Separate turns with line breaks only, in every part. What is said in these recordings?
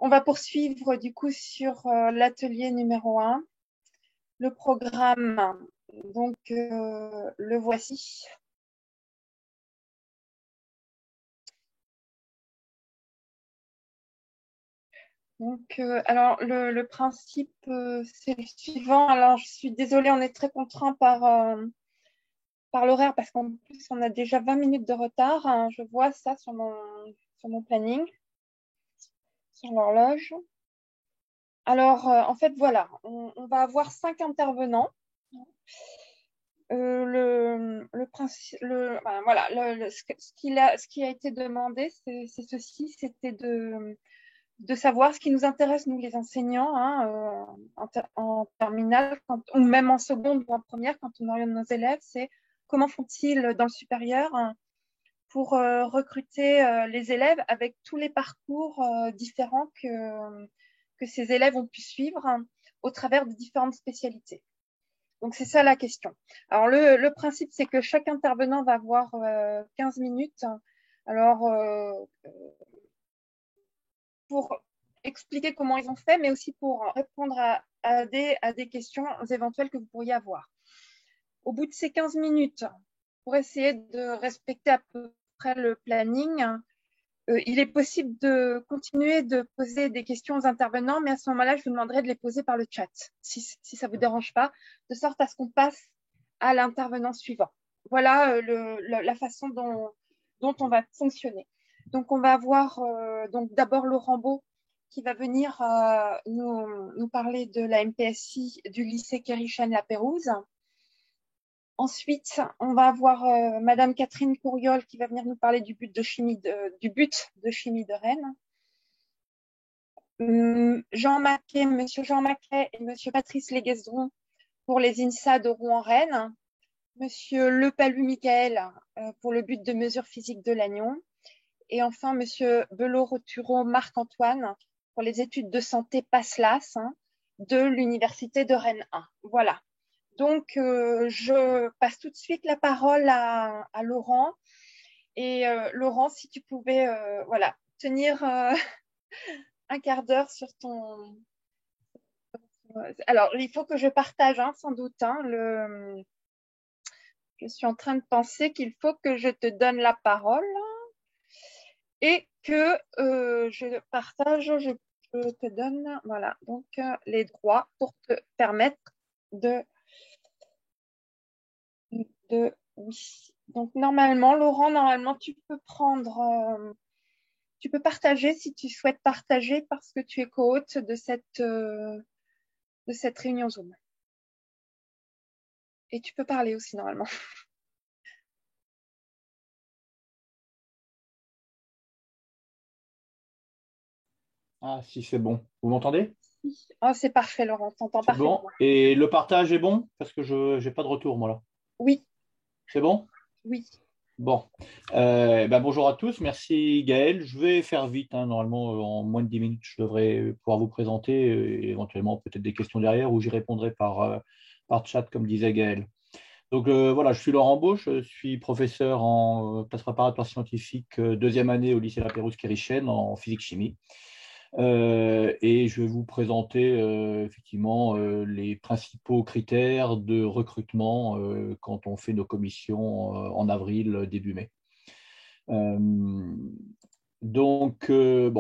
On va poursuivre du coup sur l'atelier numéro 1. Le programme, donc le voici. Donc, alors le principe, c'est le suivant. Alors, je suis désolée, on est très contraint par l'horaire parce qu'en plus, on a déjà 20 minutes de retard. Hein. Je vois ça sur mon planning, sur l'horloge. Alors, en fait, voilà, on va avoir 5 intervenants. Enfin, voilà, ce qui a été demandé, c'est ceci, c'était de savoir ce qui nous intéresse, nous les enseignants, hein, en terminale, ou même en seconde ou en première, quand on oriente nos élèves, c'est comment font-ils dans le supérieur, hein, pour recruter les élèves avec tous les parcours différents que ces élèves ont pu suivre, hein, au travers de différentes spécialités. Donc, c'est ça la question. Alors, le principe, c'est que chaque intervenant va avoir 15 minutes. Alors, pour expliquer comment ils ont fait, mais aussi pour répondre à des questions éventuelles que vous pourriez avoir. Au bout de ces 15 minutes, pour essayer de respecter à peu près le planning, il est possible de continuer de poser des questions aux intervenants, mais à ce moment-là, je vous demanderai de les poser par le chat, si ça ne vous dérange pas, de sorte à ce qu'on passe à l'intervenant suivant. Voilà la façon dont on va fonctionner. Donc, on va avoir donc d'abord Laurent Beau qui va venir nous parler de la MPSI du lycée Kérichen-La Pérouse. Ensuite, on va avoir Madame Catherine Couriol qui va venir nous parler du but de chimie de Rennes. Monsieur Jean Maquet et Monsieur Patrice Léguesdron pour les INSA de Rouen-Rennes. Monsieur Lepalu-Michael pour le but de mesure physique de Lannion. Et enfin, Monsieur Belot-Rotureau Marc-Antoine pour les études de santé PASLAS, hein, de l'Université de Rennes 1. Voilà. Donc, je passe tout de suite la parole à Laurent. Et Laurent, si tu pouvais voilà, tenir un quart d'heure sur ton... Alors, il faut que je partage, hein, sans doute. Hein, Je suis en train de penser qu'il faut que je te donne la parole et que je partage, je te donne voilà, donc, les droits pour te permettre de oui. Donc, Laurent, tu peux tu peux partager si tu souhaites partager parce que tu es co-hôte de cette réunion Zoom. Et tu peux parler aussi normalement.
Ah, si c'est bon. Vous m'entendez?
Oh, c'est parfait, Laurent, t'entends
C'est bon.
parfaitement.
Et le partage est bon? Parce que je n'ai pas de retour, moi, là.
Oui,
C'est bon?
oui.
Bon. Bonjour à tous. Merci, Gaël. Je vais faire vite, hein. Normalement, en moins de 10 minutes, je devrais pouvoir vous présenter, et éventuellement peut-être des questions derrière, ou j'y répondrai par chat, comme disait Gaël. Donc voilà, je suis Laurent Beau, je suis professeur en classe préparatoire scientifique, deuxième année au lycée La Pérouse-Kérichen en physique-chimie. Et je vais vous présenter effectivement les principaux critères de recrutement quand on fait nos commissions en avril, début mai. Bon,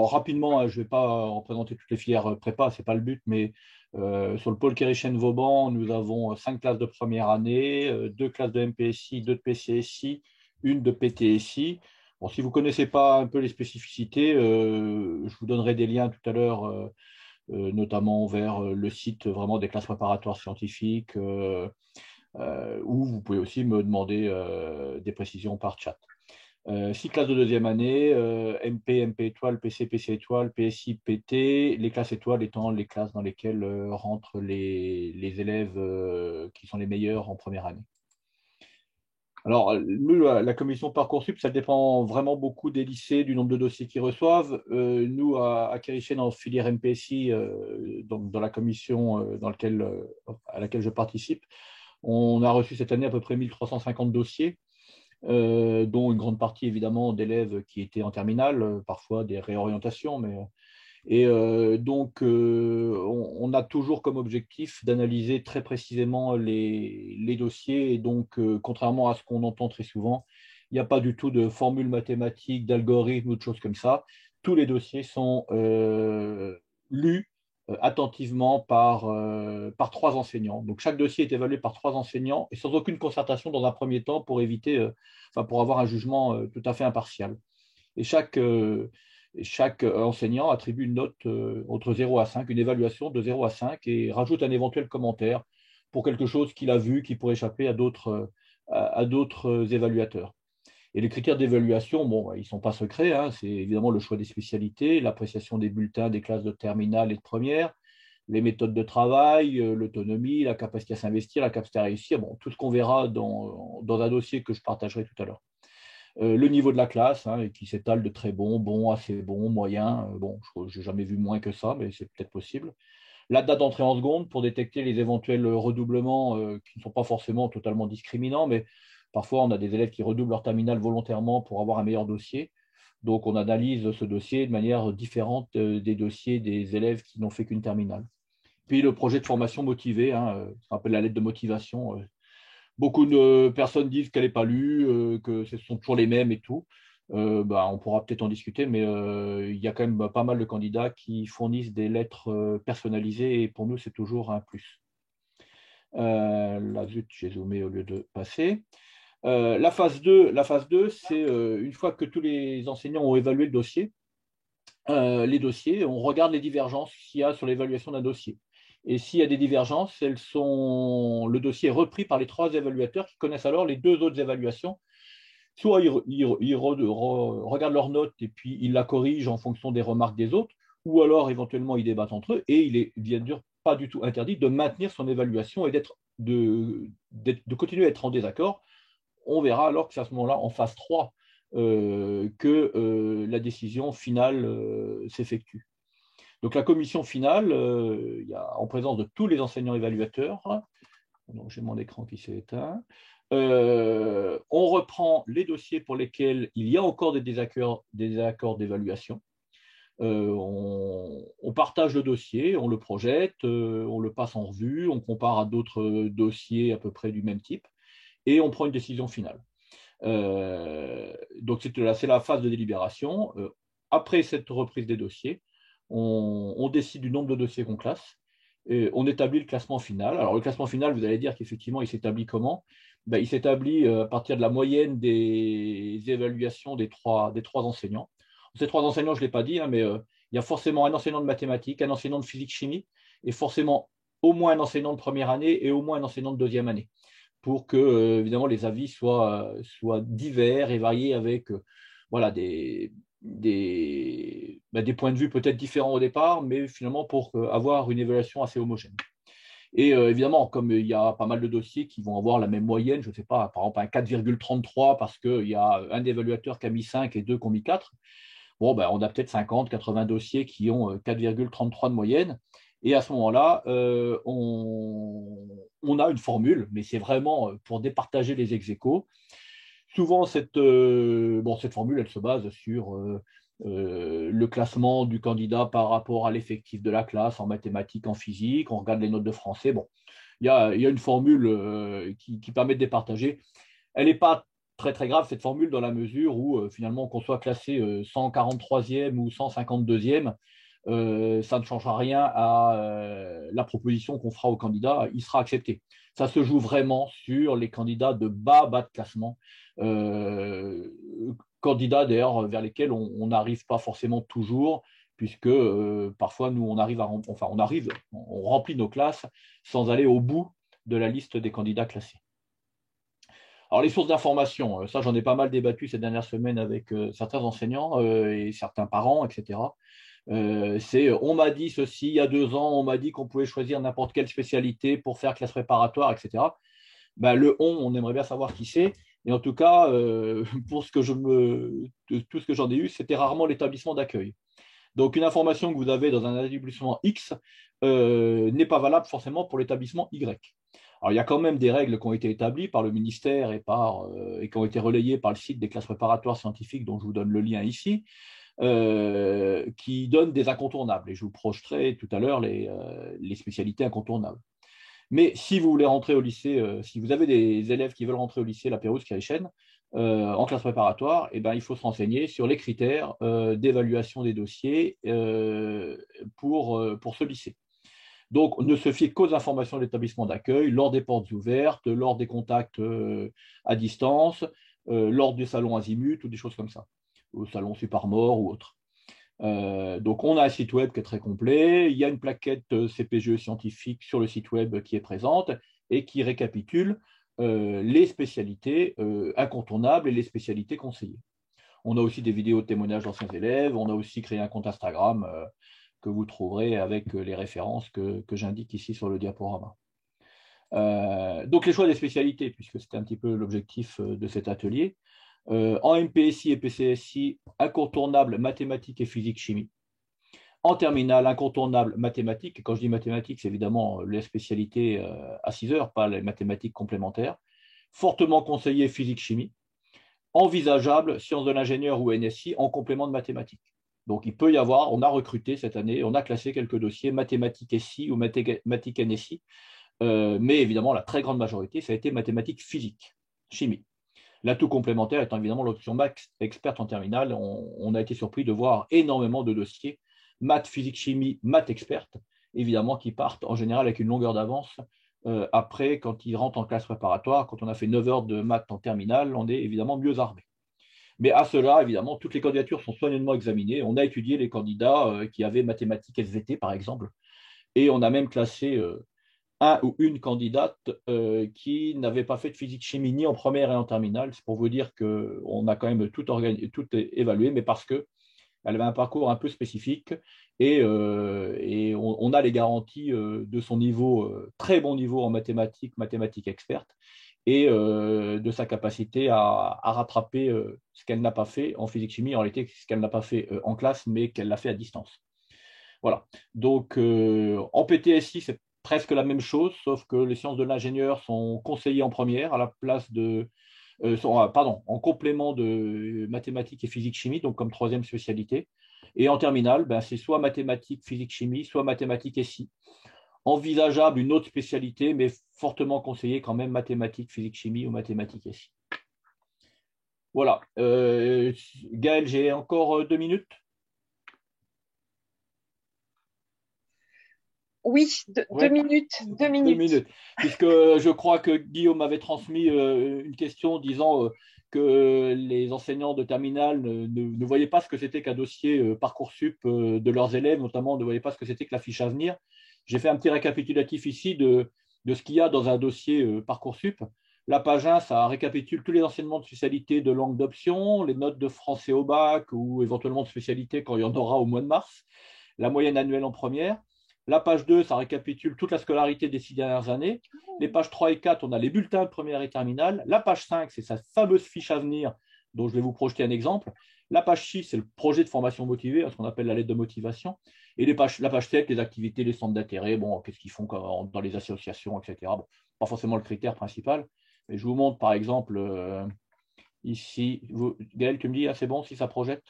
rapidement, hein, je ne vais pas représenter toutes les filières prépa, ce n'est pas le but, mais sur le pôle Kérichen-Vauban, nous avons 5 classes de première année, 2 classes de MPSI, 2 de PCSI, une de PTSI. Bon, si vous ne connaissez pas un peu les spécificités, je vous donnerai des liens tout à l'heure, notamment vers le site vraiment des classes préparatoires scientifiques, où vous pouvez aussi me demander des précisions par chat. 6 classes de deuxième année, MP, MP étoile, PC, PC étoile, PSI, PT, les classes étoiles étant les classes dans lesquelles rentrent les élèves qui sont les meilleurs en première année. Alors, nous, la commission Parcoursup, ça dépend vraiment beaucoup des lycées, du nombre de dossiers qu'ils reçoivent. Nous, à Kérichen, en filière MPSI, donc dans la commission à laquelle je participe, on a reçu cette année à peu près 1350 dossiers. Dont une grande partie évidemment d'élèves qui étaient en terminale, parfois des réorientations, mais Et on a toujours comme objectif d'analyser très précisément les dossiers. Et donc, contrairement à ce qu'on entend très souvent, il n'y a pas du tout de formule mathématique, d'algorithme ou de choses comme ça. Tous les dossiers sont lus attentivement par trois enseignants. Donc, chaque dossier est évalué par trois enseignants et sans aucune concertation dans un premier temps pour éviter, pour avoir un jugement tout à fait impartial. Et chaque enseignant attribue une note entre 0 à 5, une évaluation de 0 à 5 et rajoute un éventuel commentaire pour quelque chose qu'il a vu qui pourrait échapper à d'autres évaluateurs. Et les critères d'évaluation, bon, ils ne sont pas secrets, hein, c'est évidemment le choix des spécialités, l'appréciation des bulletins des classes de terminale et de première, les méthodes de travail, l'autonomie, la capacité à s'investir, la capacité à réussir, bon, tout ce qu'on verra dans un dossier que je partagerai tout à l'heure. Le niveau de la classe, hein, qui s'étale de très bon, bon, assez bon, moyen. Bon, je n'ai jamais vu moins que ça, mais c'est peut-être possible. La date d'entrée en seconde pour détecter les éventuels redoublements qui ne sont pas forcément totalement discriminants, mais parfois on a des élèves qui redoublent leur terminale volontairement pour avoir un meilleur dossier. Donc on analyse ce dossier de manière différente des dossiers des élèves qui n'ont fait qu'une terminale. Puis le projet de formation motivée, hein, ça s'appelle la lettre de motivation. Beaucoup de personnes disent qu'elle n'est pas lue, que ce sont toujours les mêmes et tout. On pourra peut-être en discuter, mais il y a quand même pas mal de candidats qui fournissent des lettres personnalisées et pour nous, c'est toujours un plus. Là, zut, j'ai zoomé au lieu de passer. La phase 2, c'est une fois que tous les enseignants ont évalué le dossier, les dossiers, on regarde les divergences qu'il y a sur l'évaluation d'un dossier. Et s'il y a des divergences, le dossier est repris par les trois évaluateurs qui connaissent alors les deux autres évaluations. Soit ils regardent leurs notes et puis ils la corrigent en fonction des remarques des autres, ou alors éventuellement ils débattent entre eux et il est bien sûr pas du tout interdit de maintenir son évaluation et de continuer à être en désaccord. On verra alors que c'est à ce moment-là, en phase 3, que la décision finale s'effectue. Donc la commission finale, en présence de tous les enseignants évaluateurs, donc j'ai mon écran qui s'est éteint, on reprend les dossiers pour lesquels il y a encore des désaccords d'évaluation. On partage le dossier, on le projette, on le passe en revue, on compare à d'autres dossiers à peu près du même type et on prend une décision finale. Donc c'est la phase de délibération. Après cette reprise des dossiers, on décide du nombre de dossiers qu'on classe et on établit le classement final. Alors le classement final, vous allez dire qu'effectivement, il s'établit comment? Il s'établit à partir de la moyenne des évaluations des trois enseignants. Ces trois enseignants, je ne l'ai pas dit, hein, mais il y a forcément un enseignant de mathématiques, un enseignant de physique-chimie et forcément au moins un enseignant de première année et au moins un enseignant de deuxième année pour que, évidemment, les avis soient divers et variés avec voilà, des points de vue peut-être différents au départ, mais finalement pour avoir une évaluation assez homogène. Et évidemment, comme il y a pas mal de dossiers qui vont avoir la même moyenne, je ne sais pas, par exemple un 4,33 parce qu'il y a un évaluateur qui a mis 5 et deux qui ont mis 4, bon, on a peut-être 50, 80 dossiers qui ont 4,33 de moyenne. Et à ce moment-là, on a une formule, mais c'est vraiment pour départager les ex-aequo. Souvent, cette formule, elle se base sur le classement du candidat par rapport à l'effectif de la classe en mathématiques, en physique. On regarde les notes de français. Bon, il y a une formule qui permet de départager. Elle n'est pas très, très grave, cette formule, dans la mesure où, finalement, qu'on soit classé 143e ou 152e, ça ne changera rien à la proposition qu'on fera au candidat. Il sera accepté. Ça se joue vraiment sur les candidats de bas de classement, candidats d'ailleurs vers lesquels on n'arrive pas forcément toujours, puisque parfois nous on remplit nos classes sans aller au bout de la liste des candidats classés. Alors, les sources d'information, ça, j'en ai pas mal débattu ces dernières semaines avec certains enseignants et certains parents, etc. On m'a dit ceci il y a 2 ans, on m'a dit qu'on pouvait choisir n'importe quelle spécialité pour faire classe préparatoire, etc. Le on aimerait bien savoir qui c'est. Et en tout cas, pour tout ce que j'en ai eu, c'était rarement l'établissement d'accueil. Donc, une information que vous avez dans un établissement X n'est pas valable forcément pour l'établissement Y. Alors, il y a quand même des règles qui ont été établies par le ministère et qui ont été relayées par le site des classes préparatoires scientifiques, dont je vous donne le lien ici. qui donnent des incontournables. Et je vous projeterai tout à l'heure les spécialités incontournables. Mais si vous voulez rentrer au lycée, si vous avez des élèves qui veulent rentrer au lycée La Pérouse-Kirchen en classe préparatoire, eh ben, il faut se renseigner sur les critères d'évaluation des dossiers pour ce lycée. Donc, on ne se fie qu'aux informations de l'établissement d'accueil lors des portes ouvertes, lors des contacts à distance, lors du salon Azimut ou des choses comme ça, au salon Supermort ou autre. Donc, on a un site web qui est très complet. Il y a une plaquette CPGE scientifique sur le site web qui est présente et qui récapitule les spécialités incontournables et les spécialités conseillées. On a aussi des vidéos de témoignages d'anciens élèves. On a aussi créé un compte Instagram que vous trouverez avec les références que j'indique ici sur le diaporama. Donc, les choix des spécialités, puisque c'était un petit peu l'objectif de cet atelier. En MPSI et PCSI, incontournable mathématiques et physique-chimie. En terminale, incontournable mathématiques. Et quand je dis mathématiques, c'est évidemment les spécialités à 6 heures, pas les mathématiques complémentaires. Fortement conseillé physique-chimie. Envisageable sciences de l'ingénieur ou NSI en complément de mathématiques. Donc, il peut y avoir, on a recruté cette année, on a classé quelques dossiers mathématiques SI ou mathématiques NSI, mais évidemment, la très grande majorité, ça a été mathématiques physique, chimie. L'atout complémentaire étant évidemment l'option maths experte en terminale. On a été surpris de voir énormément de dossiers maths, physique, chimie, maths experte, évidemment, qui partent en général avec une longueur d'avance. Après, quand ils rentrent en classe préparatoire, quand on a fait 9 heures de maths en terminale, on est évidemment mieux armé. Mais à cela, évidemment, toutes les candidatures sont soigneusement examinées. On a étudié les candidats qui avaient mathématiques SVT, par exemple, et on a même classé un ou une candidate qui n'avait pas fait de physique-chimie ni en première et en terminale. C'est pour vous dire qu'on a quand même tout évalué, mais parce qu'elle avait un parcours un peu spécifique et on a les garanties de son niveau, très bon niveau en mathématiques experte, et de sa capacité à rattraper ce qu'elle n'a pas fait en physique-chimie, en réalité ce qu'elle n'a pas fait en classe, mais qu'elle l'a fait à distance. Voilà. Donc, en PTSI, c'est presque la même chose, sauf que les sciences de l'ingénieur sont conseillées en première à la place en complément de mathématiques et physique-chimie, donc comme troisième spécialité. Et en terminale, ben, c'est soit mathématiques, physique-chimie, soit mathématiques SI. Envisageable une autre spécialité, mais fortement conseillé quand même mathématiques, physique-chimie ou mathématiques SI. Voilà. Gaël, j'ai encore 2 minutes.
Oui,
Ouais.
2 minutes. 2 minutes.
2 minutes. Puisque je crois que Guillaume m'avait transmis une question disant que les enseignants de terminale ne voyaient pas ce que c'était qu'un dossier Parcoursup de leurs élèves, notamment ne voyaient pas ce que c'était que la fiche à venir. J'ai fait un petit récapitulatif ici de ce qu'il y a dans un dossier Parcoursup. La page 1, ça récapitule tous les enseignements de spécialité de langue d'option, les notes de français au bac ou éventuellement de spécialité quand il y en aura au mois de mars, la moyenne annuelle en première. La page 2, ça récapitule toute la scolarité des 6 dernières années. Les pages 3 et 4, on a les bulletins de première et terminale. La page 5, c'est sa fameuse fiche à venir, dont je vais vous projeter un exemple. La page 6, c'est le projet de formation motivée, ce qu'on appelle la lettre de motivation. Et la page 7, les activités, les centres d'intérêt, bon, qu'est-ce qu'ils font dans les associations, etc. Bon, pas forcément le critère principal. Mais je vous montre, par exemple, ici. Gaël, tu me dis, c'est bon si ça projette?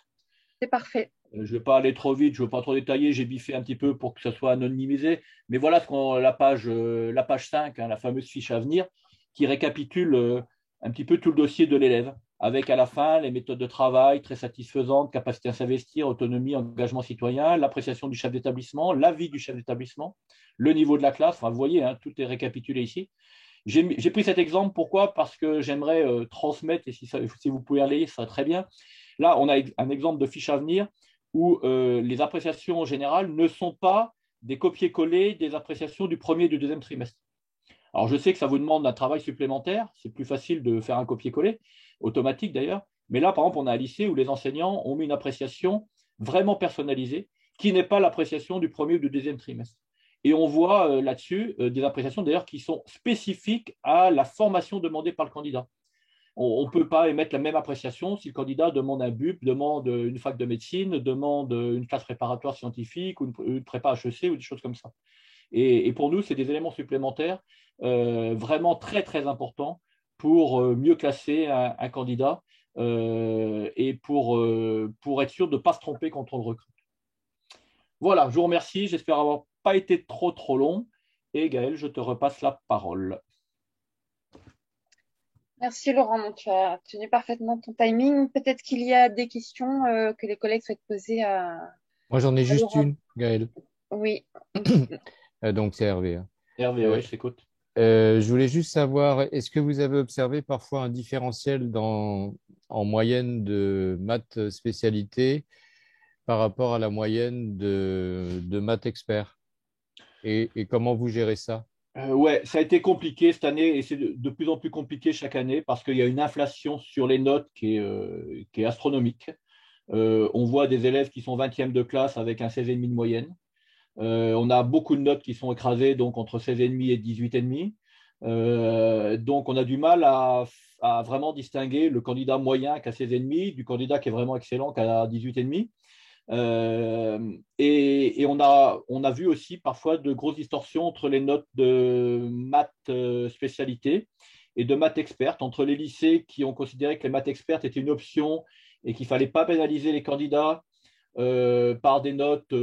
C'est parfait.
Je ne vais pas aller trop vite, je ne veux pas trop détailler, j'ai biffé un petit peu pour que ça soit anonymisé. Mais voilà la page 5, la fameuse fiche à venir, qui récapitule un petit peu tout le dossier de l'élève, avec à la fin les méthodes de travail très satisfaisantes, capacité à s'investir, autonomie, engagement citoyen, l'appréciation du chef d'établissement, l'avis du chef d'établissement, le niveau de la classe. Enfin, vous voyez, tout est récapitulé ici. J'ai pris cet exemple, pourquoi? Parce que j'aimerais transmettre, et si vous pouvez aller, ça serait très bien. Là, on a un exemple de fiche à venir où les appréciations générales ne sont pas des copier-coller des appréciations du premier et du deuxième trimestre. Alors, je sais que ça vous demande un travail supplémentaire, c'est plus facile de faire un copier-coller, automatique d'ailleurs, mais là, par exemple, on a un lycée où les enseignants ont mis une appréciation vraiment personnalisée, qui n'est pas l'appréciation du premier ou du deuxième trimestre. Et on voit là-dessus des appréciations d'ailleurs qui sont spécifiques à la formation demandée par le candidat. On ne peut pas émettre la même appréciation si le candidat demande un BUP, demande une fac de médecine, demande une classe préparatoire scientifique ou une prépa HEC ou des choses comme ça. Et pour nous, c'est des éléments supplémentaires vraiment très, très importants pour mieux classer un candidat et pour être sûr de ne pas se tromper quand on le recrute. Voilà, je vous remercie. J'espère avoir pas été trop long. Et Gaël, je te repasse la parole.
Merci Laurent, tu as tenu parfaitement ton timing. Peut-être qu'il y a des questions que les collègues souhaitent poser
Moi, j'en ai
à
juste
Laurent.
une, Gaël.
Oui.
Donc, c'est Hervé, hein.
Hervé,
Euh,
oui, je t'écoute.
je voulais juste savoir, est-ce que vous avez observé parfois un différentiel en moyenne de maths spécialité par rapport à la moyenne de maths expert? Et comment vous gérez ça?
Ouais, ça a été compliqué cette année et c'est de plus en plus compliqué chaque année parce qu'il y a une inflation sur les notes qui est astronomique. On voit des élèves qui sont 20e de classe avec un 16,5 de moyenne. On a beaucoup de notes qui sont écrasées, donc entre 16,5 et 18,5. Donc, on a du mal à vraiment distinguer le candidat moyen qui a 16,5 du candidat qui est vraiment excellent qui a 18,5. Et on a vu aussi parfois de grosses distorsions entre les notes de maths spécialité et de maths expertes, entre les lycées qui ont considéré que les maths expertes étaient une option et qu'il ne fallait pas pénaliser les candidats par des notes,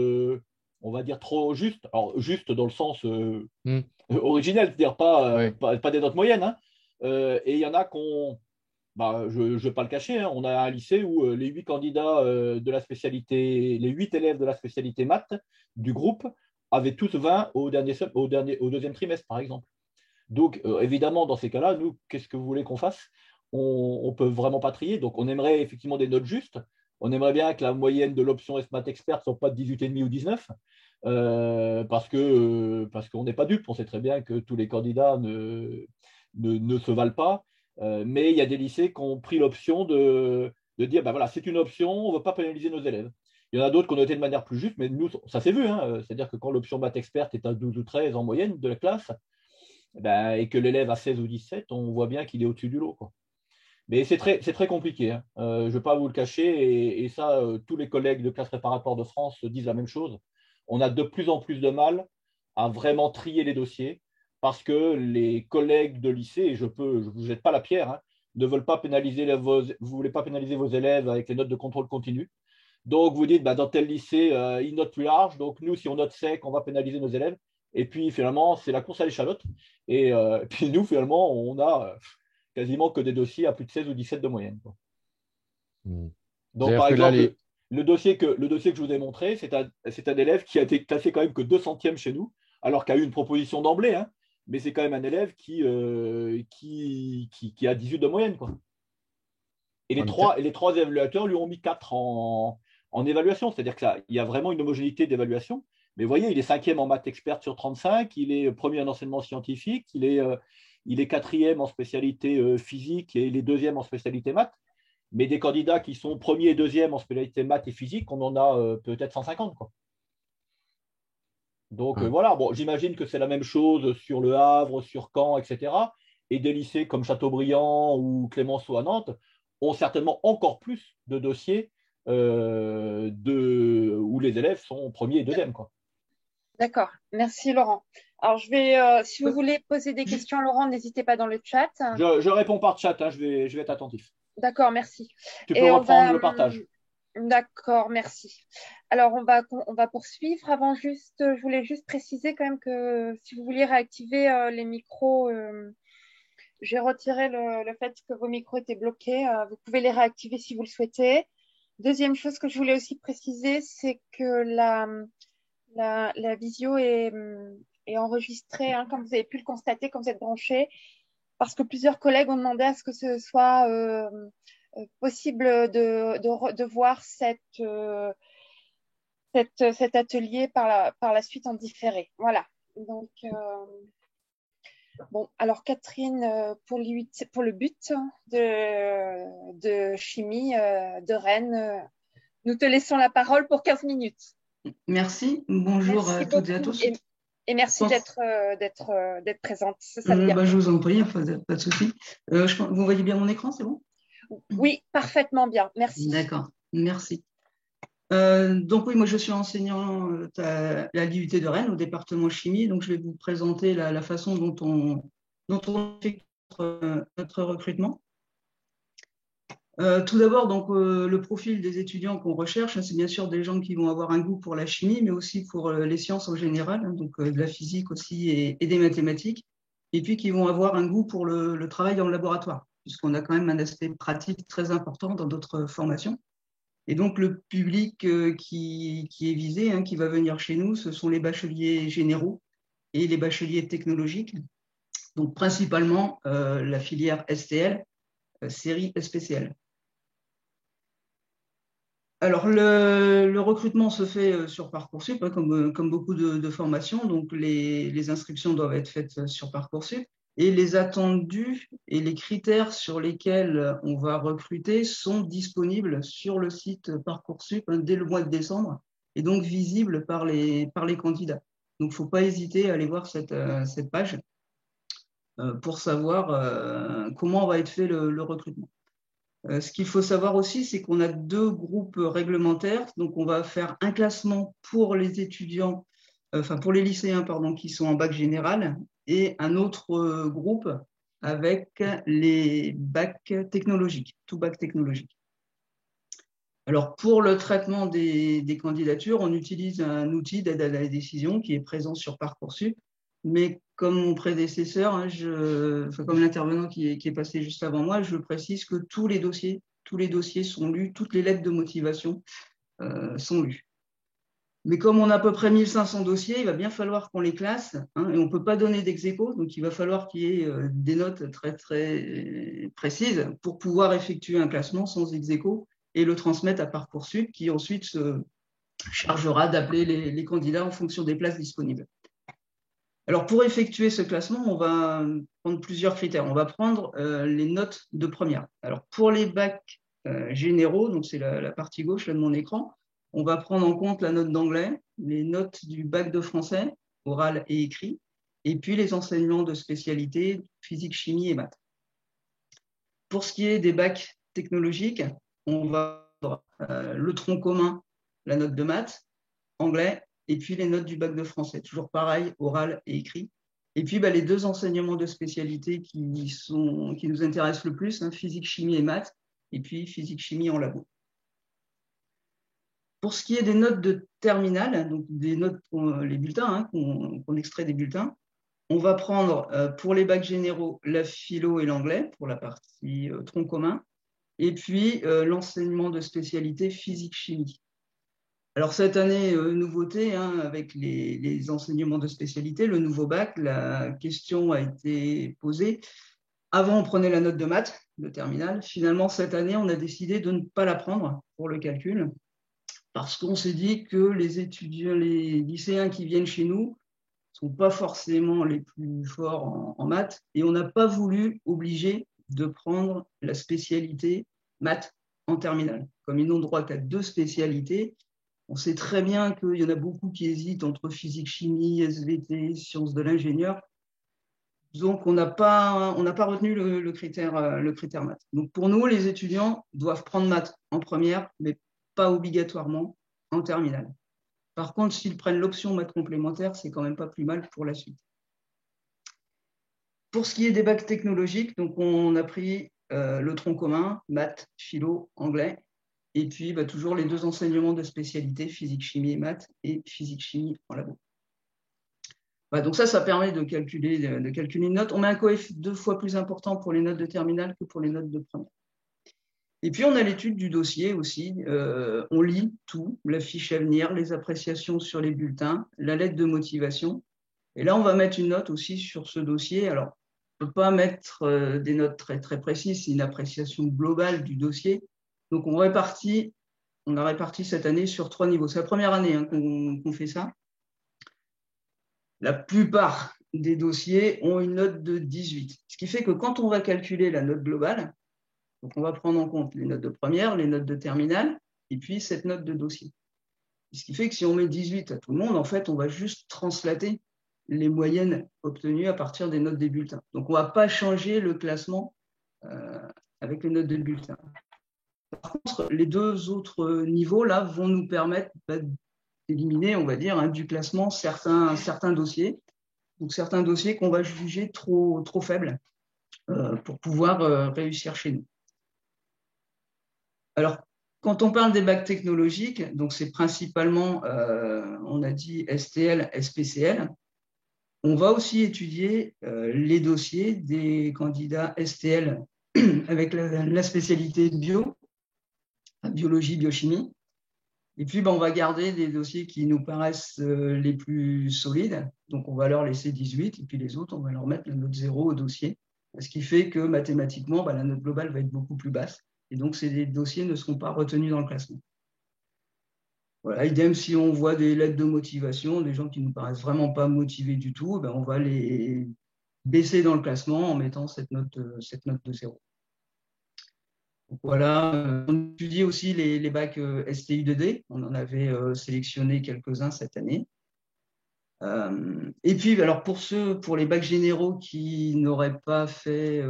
on va dire, trop justes. Alors, juste dans le sens originel, c'est-à-dire pas des notes moyennes. Hein. Et il y en a qu'on je ne vais pas le cacher, hein, on a un lycée où les 8 candidats de la spécialité, les 8 élèves de la spécialité maths du groupe avaient tous 20 au deuxième trimestre, par exemple. Donc, évidemment, dans ces cas-là, nous, qu'est-ce que vous voulez qu'on fasse? On ne peut vraiment pas trier. Donc, on aimerait effectivement des notes justes. On aimerait bien que la moyenne de l'option S-Math Expert ne soit pas de 18,5 ou 19, parce qu'on n'est pas dupe. On sait très bien que tous les candidats ne se valent pas. Mais il y a des lycées qui ont pris l'option de dire, ben voilà, c'est une option, on ne veut pas pénaliser nos élèves. Il y en a d'autres qui ont noté de manière plus juste, mais nous, ça s'est vu. Hein, c'est-à-dire que quand l'option maths experte est à 12 ou 13 en moyenne de la classe, et que l'élève a 16 ou 17, on voit bien qu'il est au-dessus du lot, quoi. Mais c'est très compliqué. Hein. Je ne vais pas vous le cacher, et ça, tous les collègues de classe préparatoire de France disent la même chose. On a de plus en plus de mal à vraiment trier les dossiers parce que les collègues de lycée, et je ne vous jette pas la pierre, hein, ne veulent pas pénaliser vous voulez pas pénaliser vos élèves avec les notes de contrôle continu. Donc, vous dites, dans tel lycée, ils notent plus large. Donc, nous, si on note sec, on va pénaliser nos élèves. Et puis, finalement, c'est la course à l'échalote. Et puis, nous, finalement, on a quasiment que des dossiers à plus de 16 ou 17 de moyenne, quoi. Donc, par exemple, le dossier que je vous ai montré, c'est un élève qui a été classé quand même que 200e chez nous, alors qu'il y a eu une proposition d'emblée, hein, mais c'est quand même un élève qui a 18 de moyenne, quoi. Et les trois évaluateurs lui ont mis 4 en évaluation, c'est-à-dire qu'il y a vraiment une homogénéité d'évaluation. Mais vous voyez, il est 5e en maths experte sur 35, il est premier en enseignement scientifique, il est 4e en spécialité physique et il est 2e en spécialité maths. Mais des candidats qui sont premier et deuxième en spécialité maths et physique, on en a peut-être 150, quoi. Donc voilà, bon, j'imagine que c'est la même chose sur Le Havre, sur Caen, etc. Et des lycées comme Châteaubriand ou Clémenceau à Nantes ont certainement encore plus de dossiers où les élèves sont premier et deuxième, quoi.
D'accord, merci Laurent. Alors je vais, si vous voulez poser des questions, Laurent, n'hésitez pas dans le chat.
Je réponds par chat, hein, je vais être attentif.
D'accord, merci.
Tu peux reprendre le partage.
D'accord, merci. Alors on va poursuivre. Avant juste, je voulais juste préciser quand même que si vous vouliez réactiver les micros, j'ai retiré le fait que vos micros étaient bloqués. Vous pouvez les réactiver si vous le souhaitez. Deuxième chose que je voulais aussi préciser, c'est que la visio est enregistrée, hein, comme vous avez pu le constater quand vous êtes branchés, parce que plusieurs collègues ont demandé à ce que ce soit possible de voir cet atelier par la suite en différé. Voilà. Donc, bon, alors Catherine, pour le but de chimie de Rennes, nous te laissons la parole pour 15 minutes.
Merci. Bonjour à toutes et à tous.
Et merci d'être présente.
Je vous en prie, pas de souci. Vous voyez bien mon écran, c'est bon?
Oui, parfaitement bien. Merci.
D'accord, merci. Donc oui, moi je suis enseignant à la l'IUT de Rennes, au département chimie. Donc je vais vous présenter la façon dont on fait notre recrutement. Tout d'abord, donc le profil des étudiants qu'on recherche, c'est bien sûr des gens qui vont avoir un goût pour la chimie, mais aussi pour les sciences en général, hein, donc de la physique aussi et des mathématiques, et puis qui vont avoir un goût pour le travail en laboratoire, puisqu'on a quand même un aspect pratique très important dans d'autres formations. Et donc le public qui est visé, hein, qui va venir chez nous, ce sont les bacheliers généraux et les bacheliers technologiques, donc principalement la filière STL, série SPCL. Alors, le recrutement se fait sur Parcoursup, hein, comme beaucoup de formations. Donc, les inscriptions doivent être faites sur Parcoursup. Et les attendus et les critères sur lesquels on va recruter sont disponibles sur le site Parcoursup, hein, dès le mois de décembre, et donc visibles par les candidats. Donc, il ne faut pas hésiter à aller voir cette page pour savoir comment va être fait le recrutement. Ce qu'il faut savoir aussi, c'est qu'on a 2 groupes réglementaires. Donc, on va faire un classement pour les étudiants, enfin pour les lycéens, pardon, qui sont en bac général, et un autre groupe avec les bacs technologiques, tout bac technologique. Alors, pour le traitement des candidatures, on utilise un outil d'aide à la décision qui est présent sur Parcoursup. Mais comme mon prédécesseur, hein, comme l'intervenant qui est passé juste avant moi, je précise que tous les dossiers sont lus, toutes les lettres de motivation sont lues. Mais comme on a à peu près 1500 dossiers, il va bien falloir qu'on les classe, hein, et on ne peut pas donner d'ex-aequo, donc il va falloir qu'il y ait des notes très, très précises pour pouvoir effectuer un classement sans ex-aequo et le transmettre à Parcoursup, qui ensuite se chargera d'appeler les candidats en fonction des places disponibles. Alors, pour effectuer ce classement, on va prendre plusieurs critères. On va prendre les notes de première. Alors, pour les bacs généraux, donc c'est la partie gauche là, de mon écran, on va prendre en compte la note d'anglais, les notes du bac de français, oral et écrit, et puis les enseignements de spécialité physique, chimie et maths. Pour ce qui est des bacs technologiques, on va prendre le tronc commun, la note de maths, anglais, et puis les notes du bac de français, toujours pareil, oral et écrit. Et puis les 2 enseignements de spécialité qui nous intéressent le plus, hein, physique, chimie et maths, et puis physique, chimie en labo. Pour ce qui est des notes de terminale, donc des notes pour les bulletins, hein, qu'on extrait des bulletins, on va prendre pour les bacs généraux la philo et l'anglais pour la partie tronc commun, et puis l'enseignement de spécialité physique-chimie. Alors cette année, nouveauté, hein, avec les enseignements de spécialité, le nouveau bac, la question a été posée. Avant, on prenait la note de maths, de terminale. Finalement, cette année, on a décidé de ne pas la prendre pour le calcul, parce qu'on s'est dit que les étudiants, les lycéens qui viennent chez nous ne sont pas forcément les plus forts en maths, et on n'a pas voulu obliger de prendre la spécialité maths en terminale. Comme ils n'ont droit qu'à 2 spécialités, on sait très bien qu'il y en a beaucoup qui hésitent entre physique, chimie, SVT, sciences de l'ingénieur. Donc, on n'a pas retenu le critère maths. Donc, pour nous, les étudiants doivent prendre maths en première, mais pas obligatoirement en terminale. Par contre, s'ils prennent l'option maths complémentaire, c'est quand même pas plus mal pour la suite. Pour ce qui est des bacs technologiques, donc on a pris le tronc commun, maths, philo, anglais, et puis toujours les 2 enseignements de spécialité, physique, chimie et maths, et physique, chimie en labo. Donc ça permet de calculer une note. On met un coefficient 2 fois plus important pour les notes de terminale que pour les notes de première. Et puis on a l'étude du dossier aussi. On lit tout, la fiche à venir, les appréciations sur les bulletins, la lettre de motivation. Et là, on va mettre une note aussi sur ce dossier. Alors, on ne peut pas mettre des notes très, très précises, c'est une appréciation globale du dossier. Donc, on a réparti cette année sur 3 niveaux. C'est la première année, hein, qu'on fait ça. La plupart des dossiers ont une note de 18. Ce qui fait que quand on va calculer la note globale, donc on va prendre en compte les notes de première, les notes de terminale, et puis cette note de dossier. Ce qui fait que si on met 18 à tout le monde, en fait, on va juste translater les moyennes obtenues à partir des notes des bulletins. Donc, on ne va pas changer le classement avec les notes des bulletins. Par contre, les 2 autres niveaux là vont nous permettre d'éliminer, on va dire, hein, du classement certains dossiers. Donc, certains dossiers qu'on va juger trop faibles pour pouvoir réussir chez nous. Alors, quand on parle des bacs technologiques, donc c'est principalement, on a dit STL, SPCL. On va aussi étudier les dossiers des candidats STL avec la spécialité bio, biologie, biochimie. Et puis, on va garder des dossiers qui nous paraissent les plus solides. Donc, on va leur laisser 18 et puis les autres, on va leur mettre la note 0 au dossier. Ce qui fait que mathématiquement, la note globale va être beaucoup plus basse. Et donc, ces dossiers ne seront pas retenus dans le classement. Voilà, idem, si on voit des lettres de motivation, des gens qui ne nous paraissent vraiment pas motivés du tout, on va les baisser dans le classement en mettant cette note de 0. Donc voilà, on étudie aussi les bacs STI2D. On en avait sélectionné quelques-uns cette année. Et puis, alors pour les bacs généraux qui n'auraient pas fait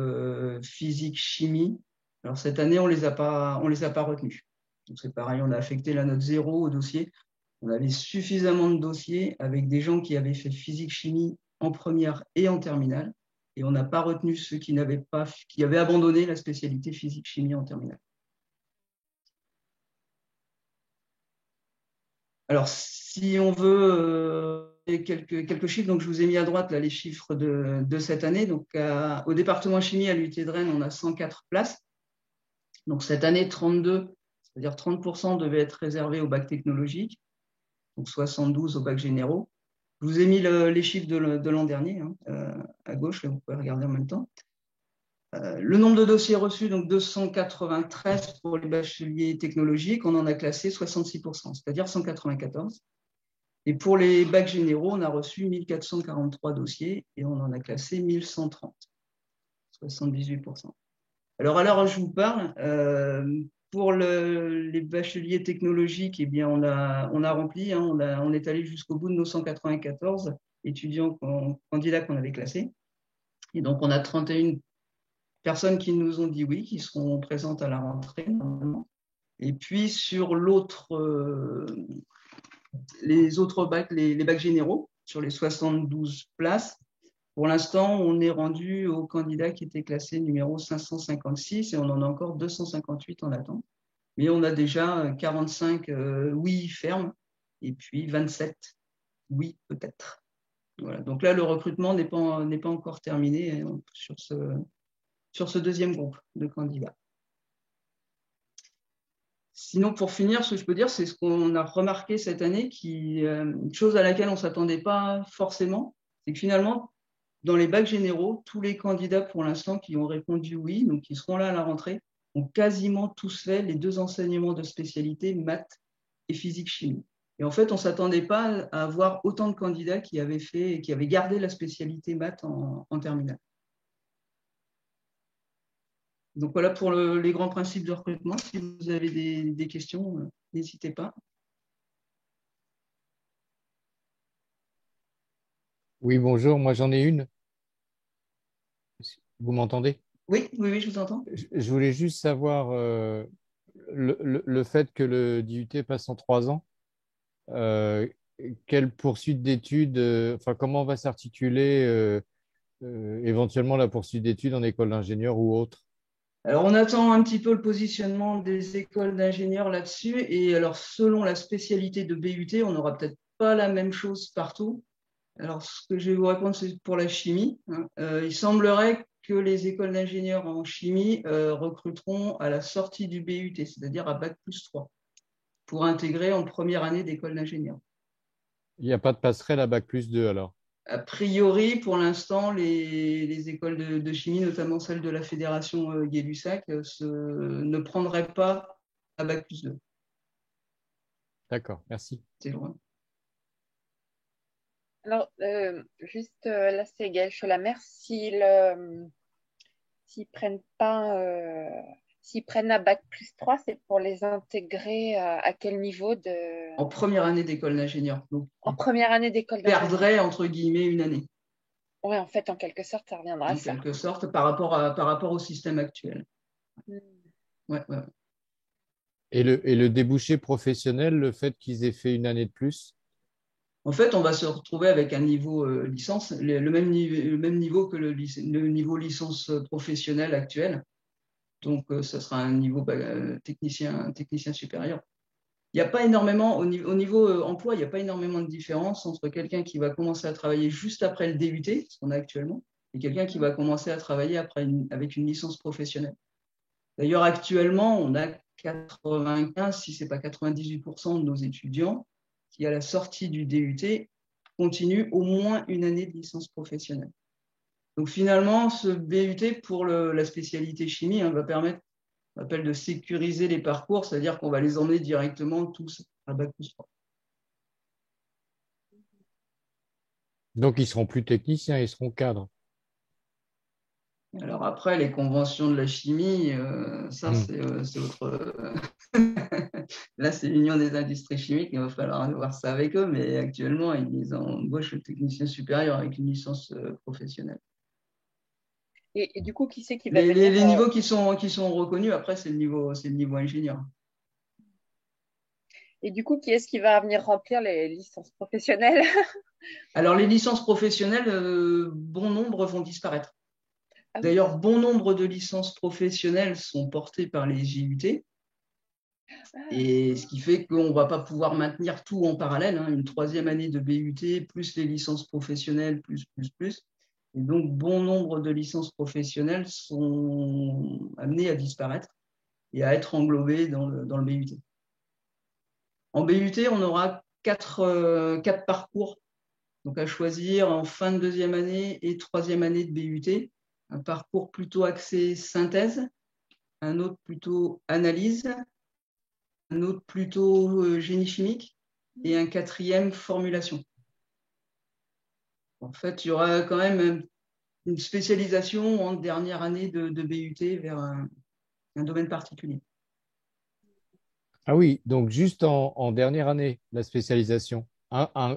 physique, chimie, alors cette année, on les a pas retenus. Donc c'est pareil, on a affecté la note 0 au dossier. On avait suffisamment de dossiers avec des gens qui avaient fait physique, chimie en première et en terminale. Et on n'a pas retenu ceux qui avaient abandonné la spécialité physique, chimie en terminale. Alors, si on veut quelques chiffres, donc je vous ai mis à droite là, les chiffres de cette année. Donc, au département chimie à l'UT de Rennes, on a 104 places. Donc, cette année, 32, c'est-à-dire 30% devaient être réservés au bac technologique, donc 72 au bac généraux. Je vous ai mis les chiffres de l'an dernier, à gauche, là, vous pouvez regarder en même temps. Le nombre de dossiers reçus, donc 293 pour les bacheliers technologiques, on en a classé 66%, c'est-à-dire 194. Et pour les bacs généraux, on a reçu 1443 dossiers et on en a classé 1130, 78%. Alors, à l'heure où je vous parle, pour les bacheliers technologiques, on a rempli, on est allé jusqu'au bout de nos 194 candidats qu'on avait classés. Et donc, on a 31 personnes qui nous ont dit oui, qui seront présentes à la rentrée normalement. Et puis, sur les autres bacs, les bacs généraux, sur les 72 places, pour l'instant, on est rendu au candidat qui était classé numéro 556 et on en a encore 258 en attente. Mais on a déjà 45 oui fermes et puis 27 oui peut-être. Voilà. Donc là, le recrutement n'est pas encore terminé sur ce deuxième groupe de candidats. Sinon, pour finir, ce que je peux dire, c'est ce qu'on a remarqué cette année, une chose à laquelle on ne s'attendait pas forcément, c'est que finalement, dans les bacs généraux, tous les candidats pour l'instant qui ont répondu oui, donc qui seront là à la rentrée, ont quasiment tous fait les 2 enseignements de spécialité, maths et physique-chimie. Et en fait, on ne s'attendait pas à avoir autant de candidats qui avaient gardé la spécialité maths en terminale. Donc voilà pour les grands principes de recrutement. Si vous avez des questions, n'hésitez pas.
Oui, bonjour, moi j'en ai une. Vous m'entendez?
Oui, je vous entends.
Je voulais juste savoir le fait que le DUT passe en 3 ans, quelle poursuite d'études, comment va s'articuler éventuellement la poursuite d'études en école d'ingénieur ou autre?
Alors, on attend un petit peu le positionnement des écoles d'ingénieurs là-dessus. Et alors, selon la spécialité de BUT, on n'aura peut-être pas la même chose partout. Alors, ce que je vais vous répondre, c'est pour la chimie. Il semblerait que les écoles d'ingénieurs en chimie recruteront à la sortie du BUT, c'est-à-dire à Bac+3, pour intégrer en première année d'école d'ingénieur.
Il n'y a pas de passerelle à Bac+2 alors?
A priori, pour l'instant, les écoles de chimie, notamment celles de la Fédération Gay-Lussac, ne prendraient pas à Bac+2.
D'accord, merci.
C'est loin.
Alors, juste là, c'est Gaëlle Cholamer. S'ils prennent à Bac+3, c'est pour les intégrer à quel niveau
En première année d'école d'ingénieur.
En première année d'école d'ingénieur.
Perdrait, entre guillemets, une année.
Oui, en fait, en quelque sorte, ça reviendra à ça.
En quelque sorte, par rapport au système actuel. Ouais.
Et le débouché professionnel, le fait qu'ils aient fait une année de plus?
En fait, on va se retrouver avec un niveau licence, le même niveau que le niveau licence professionnelle actuelle. Donc, ça sera un niveau technicien supérieur. Il n'y a pas énormément, au niveau emploi, il n'y a pas énormément de différence entre quelqu'un qui va commencer à travailler juste après le DUT, ce qu'on a actuellement, et quelqu'un qui va commencer à travailler avec une licence professionnelle. D'ailleurs, actuellement, on a 95, si ce n'est pas 98% de nos étudiants qui, à la sortie du DUT, continuent au moins une année de licence professionnelle. Donc finalement, ce BUT pour la spécialité chimie va permettre, on appelle, de sécuriser les parcours, c'est-à-dire qu'on va les emmener directement tous à Bac+3.
Donc, ils seront plus techniciens, ils seront cadres.
Alors après, les conventions de la chimie, ça, c'est autre. Là, c'est l'Union des industries chimiques, il va falloir voir ça avec eux, mais actuellement, ils embauchent le technicien supérieur avec une licence professionnelle.
Et du coup, qui c'est qui va
Les
venir
niveaux qui sont reconnus, après, c'est le niveau ingénieur.
Et du coup, qui est-ce qui va venir remplir les licences professionnelles?
Alors, les licences professionnelles, bon nombre vont disparaître.
Ah oui.
D'ailleurs, bon nombre de licences professionnelles sont portées par les JUT. Et ce qui fait qu'on ne va pas pouvoir maintenir tout en parallèle, une troisième année de BUT, plus les licences professionnelles, plus. Et donc, bon nombre de licences professionnelles sont amenées à disparaître et à être englobées dans le BUT. En BUT, on aura quatre parcours donc à choisir en fin de deuxième année et troisième année de BUT. Un parcours plutôt axé synthèse, un autre plutôt analyse, un autre plutôt génie chimique et un quatrième formulation. En fait, il y aura quand même une spécialisation en dernière année de BUT vers un domaine particulier.
Ah oui, donc juste en dernière année, la spécialisation.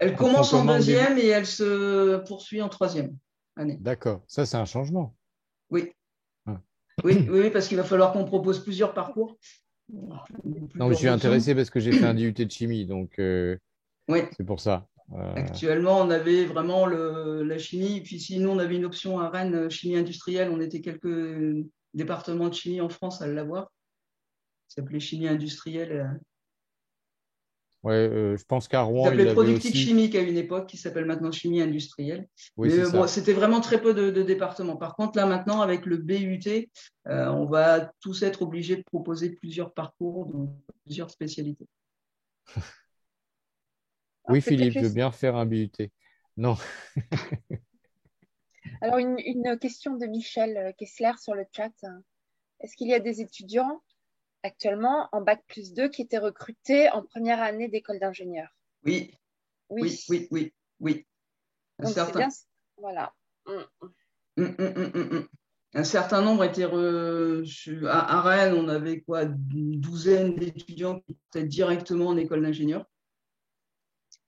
Elle commence en deuxième et elle se poursuit en troisième année.
D'accord, ça c'est un changement.
Oui. Ah. Oui, parce qu'il va falloir qu'on propose plusieurs parcours.
Non, mais je suis intéressé parce que j'ai fait un DUT de chimie, donc c'est pour ça.
Actuellement, on avait vraiment la chimie, et puis sinon, on avait une option à Rennes, chimie industrielle. On était quelques départements de chimie en France à l'avoir. Ça s'appelait chimie industrielle.
Ouais, je pense qu'à Rouen,
ça
il
s'appelait
l'avait
productique
aussi.
chimique à une époque, qui s'appelle maintenant chimie industrielle.
Oui,
mais
bon,
c'était vraiment très peu de départements. Par contre, là maintenant, avec le BUT, on va tous être obligés de proposer plusieurs parcours, donc plusieurs spécialités.
Oui, Philippe, je veux bien refaire un BUT. Non.
Alors, une question de Michel Kessler sur le chat. Est-ce qu'il y a des étudiants actuellement en Bac+2 qui étaient recrutés en première année d'école d'ingénieur?
Oui.
Donc, c'est bien. Voilà.
Un certain nombre étaient à Rennes, on avait quoi, une douzaine d'étudiants qui étaient directement en école d'ingénieur.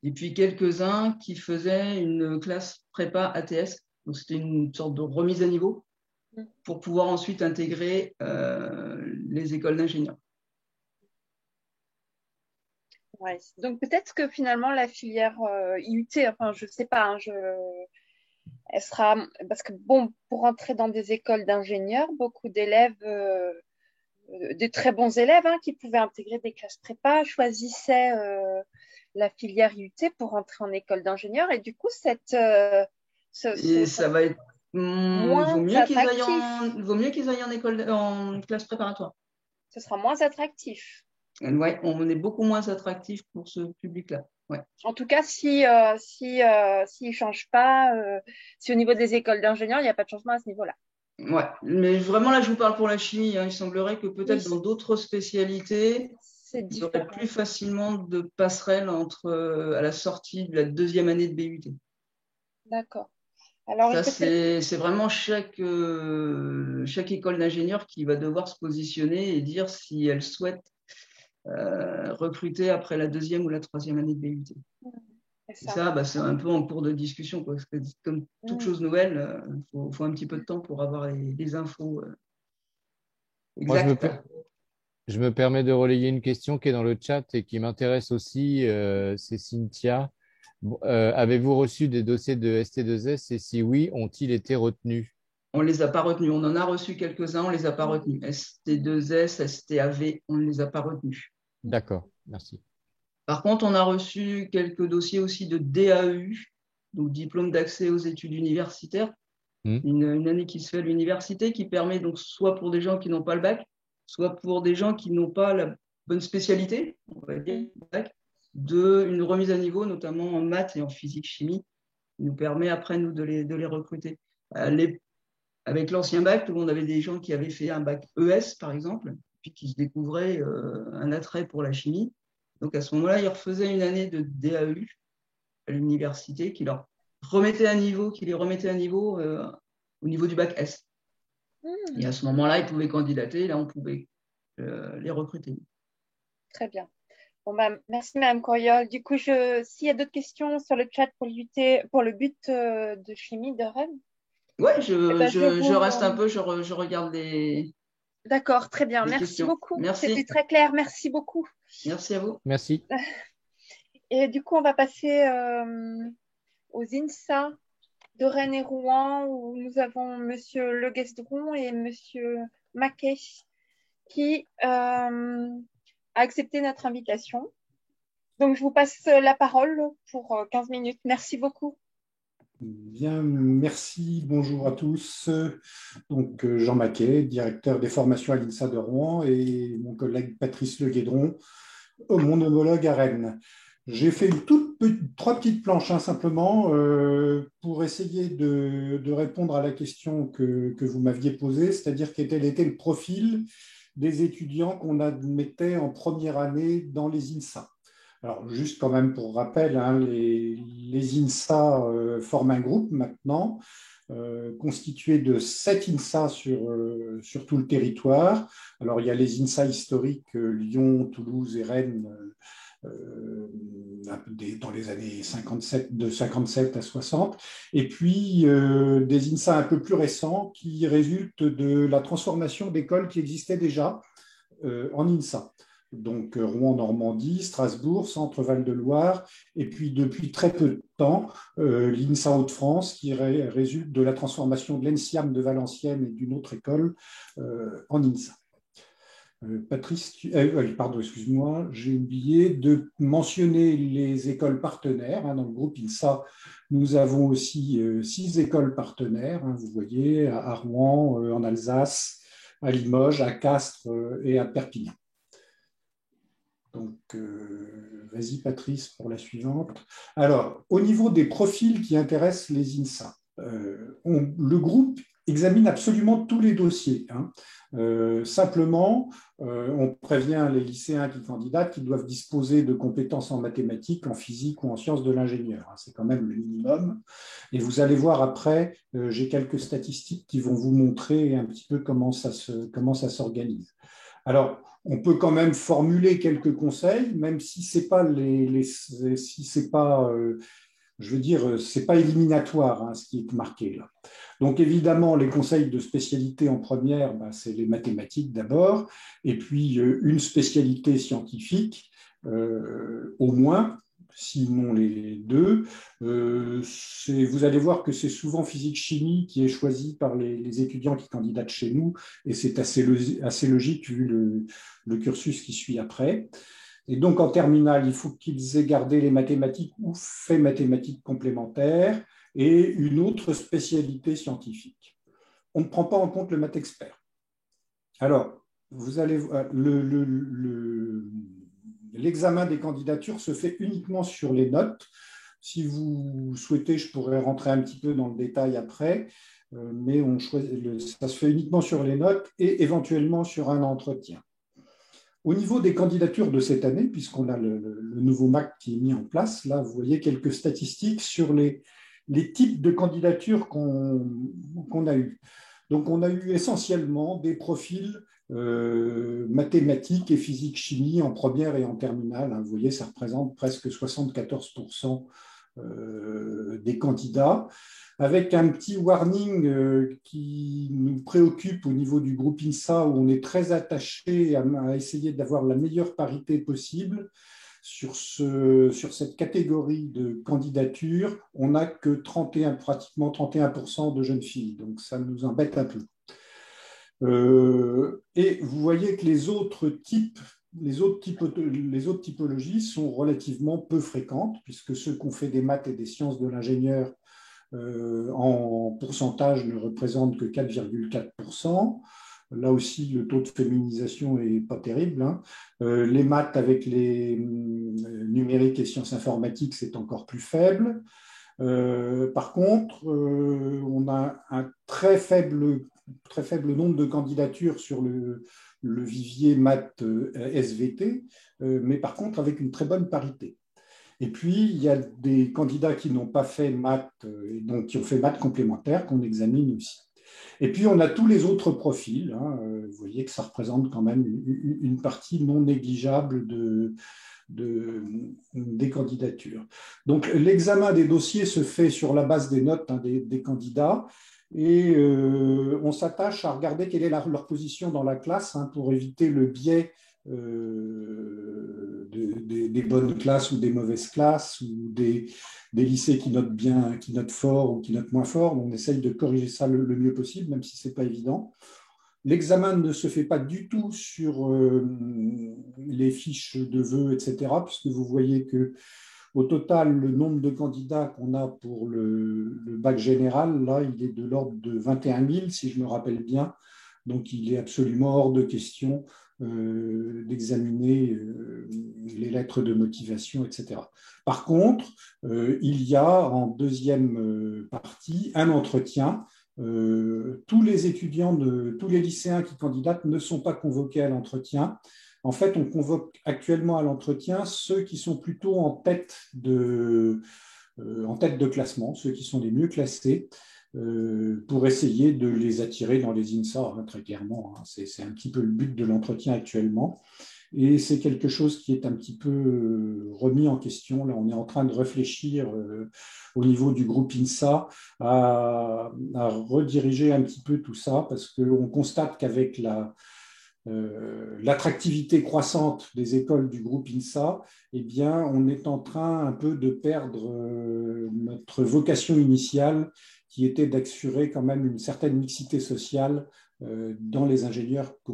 Et puis quelques-uns qui faisaient une classe prépa ATS. Donc, c'était une sorte de remise à niveau pour pouvoir ensuite intégrer les écoles d'ingénieurs.
Ouais. Donc, peut-être que finalement, la filière IUT, enfin, je ne sais pas, elle sera. Parce que, bon, pour entrer dans des écoles d'ingénieurs, beaucoup d'élèves, des très bons élèves qui pouvaient intégrer des classes prépa, choisissaient la filière IUT pour entrer en école d'ingénieur. Et du coup,
ça va être.
Moins
vaut mieux qu'ils aillent
en
classe préparatoire.
Ce sera moins attractif.
Ouais, on est beaucoup moins attractif pour ce public-là. Ouais.
En tout cas, s'ils ne changent pas, si au niveau des écoles d'ingénieurs, il n'y a pas de changement à ce niveau-là.
Ouais, mais vraiment là, je vous parle pour la chimie. Il semblerait que peut-être dans d'autres spécialités, il y aurait plus facilement de passerelles à la sortie de la deuxième année de BUT.
D'accord. Alors,
ça, c'est vraiment chaque école d'ingénieur qui va devoir se positionner et dire si elle souhaite recruter après la deuxième ou la troisième année de BUT. Ça, c'est un peu en cours de discussion, parce que comme toute chose nouvelle, il faut un petit peu de temps pour avoir les infos exactes.
Moi, je me permets de relayer une question qui est dans le chat et qui m'intéresse aussi, c'est Cynthia. Avez-vous reçu des dossiers de ST2S et si oui, ont-ils été retenus?
on ne les a pas retenus. On en a reçu quelques-uns, on ne les a pas retenus. ST2S, STAV, on ne les a pas retenus.
D'accord, merci.
Par contre, on a reçu quelques dossiers aussi de DAEU, donc diplôme d'accès aux études universitaires, une année qui se fait à l'université, qui permet donc soit pour des gens qui n'ont pas le bac, soit pour des gens qui n'ont pas la bonne spécialité, on va dire, une remise à niveau, notamment en maths et en physique-chimie, qui nous permet après, nous, de les recruter. Avec l'ancien bac, tout le monde avait des gens qui avaient fait un bac ES, par exemple, puis qui se découvraient un attrait pour la chimie. Donc, à ce moment-là, ils refaisaient une année de DAU à l'université qui leur remettait à niveau, qui les remettait à niveau au niveau du bac S. Et à ce moment-là, ils pouvaient candidater, et là, on pouvait les recruter.
Très bien. Bon, bah, merci, Mme Coyol. Du coup, s'il y a d'autres questions sur le chat pour le but de chimie de Rennes.
Oui, je reste un peu, je regarde les.
D'accord, très bien. Merci
questions.
Beaucoup.
Merci.
C'était très clair. Merci beaucoup.
Merci à vous.
Merci.
Et du coup, on va passer aux INSA de Rennes et Rouen, où nous avons Monsieur Le Guestron et Monsieur Maquet qui a accepté notre invitation. Donc, je vous passe la parole pour 15 minutes. Merci beaucoup.
Bien, merci. Bonjour à tous. Donc, Jean Maquet, directeur des formations à l'INSA de Rouen, et mon collègue Patrice Le Guestron, mon homologue à Rennes. J'ai fait trois petites planches simplement pour essayer de répondre à la question que vous m'aviez posée, c'est-à-dire quel était le profil des étudiants qu'on admettait en première année dans les INSA. Alors, juste quand même pour rappel, les INSA forment un groupe maintenant, constitué de 7 INSA sur tout le territoire. Alors, il y a les INSA historiques Lyon, Toulouse et Rennes, dans les années de 57 à 60, et puis des INSA un peu plus récents qui résultent de la transformation d'écoles qui existaient déjà en INSA. Donc Rouen, Normandie, Strasbourg, Centre Val-de-Loire, et puis depuis très peu de temps, l'INSA Hauts-de-France qui résulte de la transformation de l'ENSIAM de Valenciennes et d'une autre école en INSA. Patrice, pardon, excuse-moi, j'ai oublié de mentionner les écoles partenaires. Dans le groupe INSA, nous avons aussi 6 écoles partenaires, vous voyez, à Rouen, en Alsace, à Limoges, à Castres et à Perpignan. Donc, vas-y Patrice pour la suivante. Alors, au niveau des profils qui intéressent les INSA, le groupe examine absolument tous les dossiers. Simplement, on prévient les lycéens qui candidatent qu'ils doivent disposer de compétences en mathématiques, en physique ou en sciences de l'ingénieur. C'est quand même le minimum. Et vous allez voir après, j'ai quelques statistiques qui vont vous montrer un petit peu comment ça s'organise. Alors, on peut quand même formuler quelques conseils, même si c'est pas je veux dire, c'est pas éliminatoire ce qui est marqué là. Donc évidemment, les conseils de spécialité en première, c'est les mathématiques d'abord, et puis une spécialité scientifique, au moins, sinon les deux. Vous allez voir que c'est souvent physique-chimie qui est choisi par les étudiants qui candidatent chez nous, et c'est assez logique vu le cursus qui suit après. Et donc, en terminale, il faut qu'ils aient gardé les mathématiques ou fait mathématiques complémentaires et une autre spécialité scientifique. On ne prend pas en compte le maths expert. Alors, vous allez voir, l'examen des candidatures se fait uniquement sur les notes. Si vous souhaitez, je pourrais rentrer un petit peu dans le détail après, mais ça se fait uniquement sur les notes et éventuellement sur un entretien. Au niveau des candidatures de cette année, puisqu'on a le nouveau MAC qui est mis en place, là, vous voyez quelques statistiques sur les types de candidatures qu'on a eues. Donc, on a eu essentiellement des profils mathématiques et physique-chimie en première et en terminale. Vous voyez, ça représente presque 74% des candidats, avec un petit warning qui nous préoccupe au niveau du groupe INSA, où on est très attaché à essayer d'avoir la meilleure parité possible. sur cette catégorie de candidatures, on n'a que pratiquement 31% de jeunes filles. Donc, ça nous embête un peu. Et vous voyez que les autres typologies sont relativement peu fréquentes, puisque ceux qui ont fait des maths et des sciences de l'ingénieur en pourcentage ne représentent que 4,4%. Là aussi, le taux de féminisation n'est pas terrible, hein. Les maths avec les numériques et sciences informatiques, c'est encore plus faible. Par contre, on a un très faible nombre de candidatures sur le vivier maths SVT, mais par contre avec une très bonne parité. Et puis, il y a des candidats qui n'ont pas fait maths, et donc qui ont fait maths complémentaires, qu'on examine aussi. Et puis, on a tous les autres profils, hein. Vous voyez que ça représente quand même une partie non négligeable des candidatures. Donc, l'examen des dossiers se fait sur la base des notes, hein, des candidats, et on s'attache à regarder quelle est leur position dans la classe, hein, pour éviter le biais des bonnes classes ou des mauvaises classes, ou des lycées qui notent bien, qui notent fort ou qui notent moins fort. On essaye de corriger ça le mieux possible, même si ce n'est pas évident. L'examen ne se fait pas du tout sur les fiches de vœux, etc., puisque vous voyez que au total, le nombre de candidats qu'on a pour le bac général, là, il est de l'ordre de 21 000, si je me rappelle bien. Donc, il est absolument hors de question d'examiner les lettres de motivation, etc. Par contre, il y a en deuxième partie un entretien. Tous les étudiants, tous les lycéens qui candidatent ne sont pas convoqués à l'entretien. En fait, on convoque actuellement à l'entretien ceux qui sont plutôt en tête de classement, ceux qui sont les mieux classés, pour essayer de les attirer dans les INSA, hein, très clairement, hein. C'est un petit peu le but de l'entretien actuellement. Et c'est quelque chose qui est un petit peu remis en question. Là, on est en train de réfléchir au niveau du groupe INSA à rediriger un petit peu tout ça, parce qu'on constate qu'avec l'attractivité croissante des écoles du groupe INSA, eh bien, on est en train un peu de perdre notre vocation initiale, qui était d'assurer quand même une certaine mixité sociale dans les ingénieurs que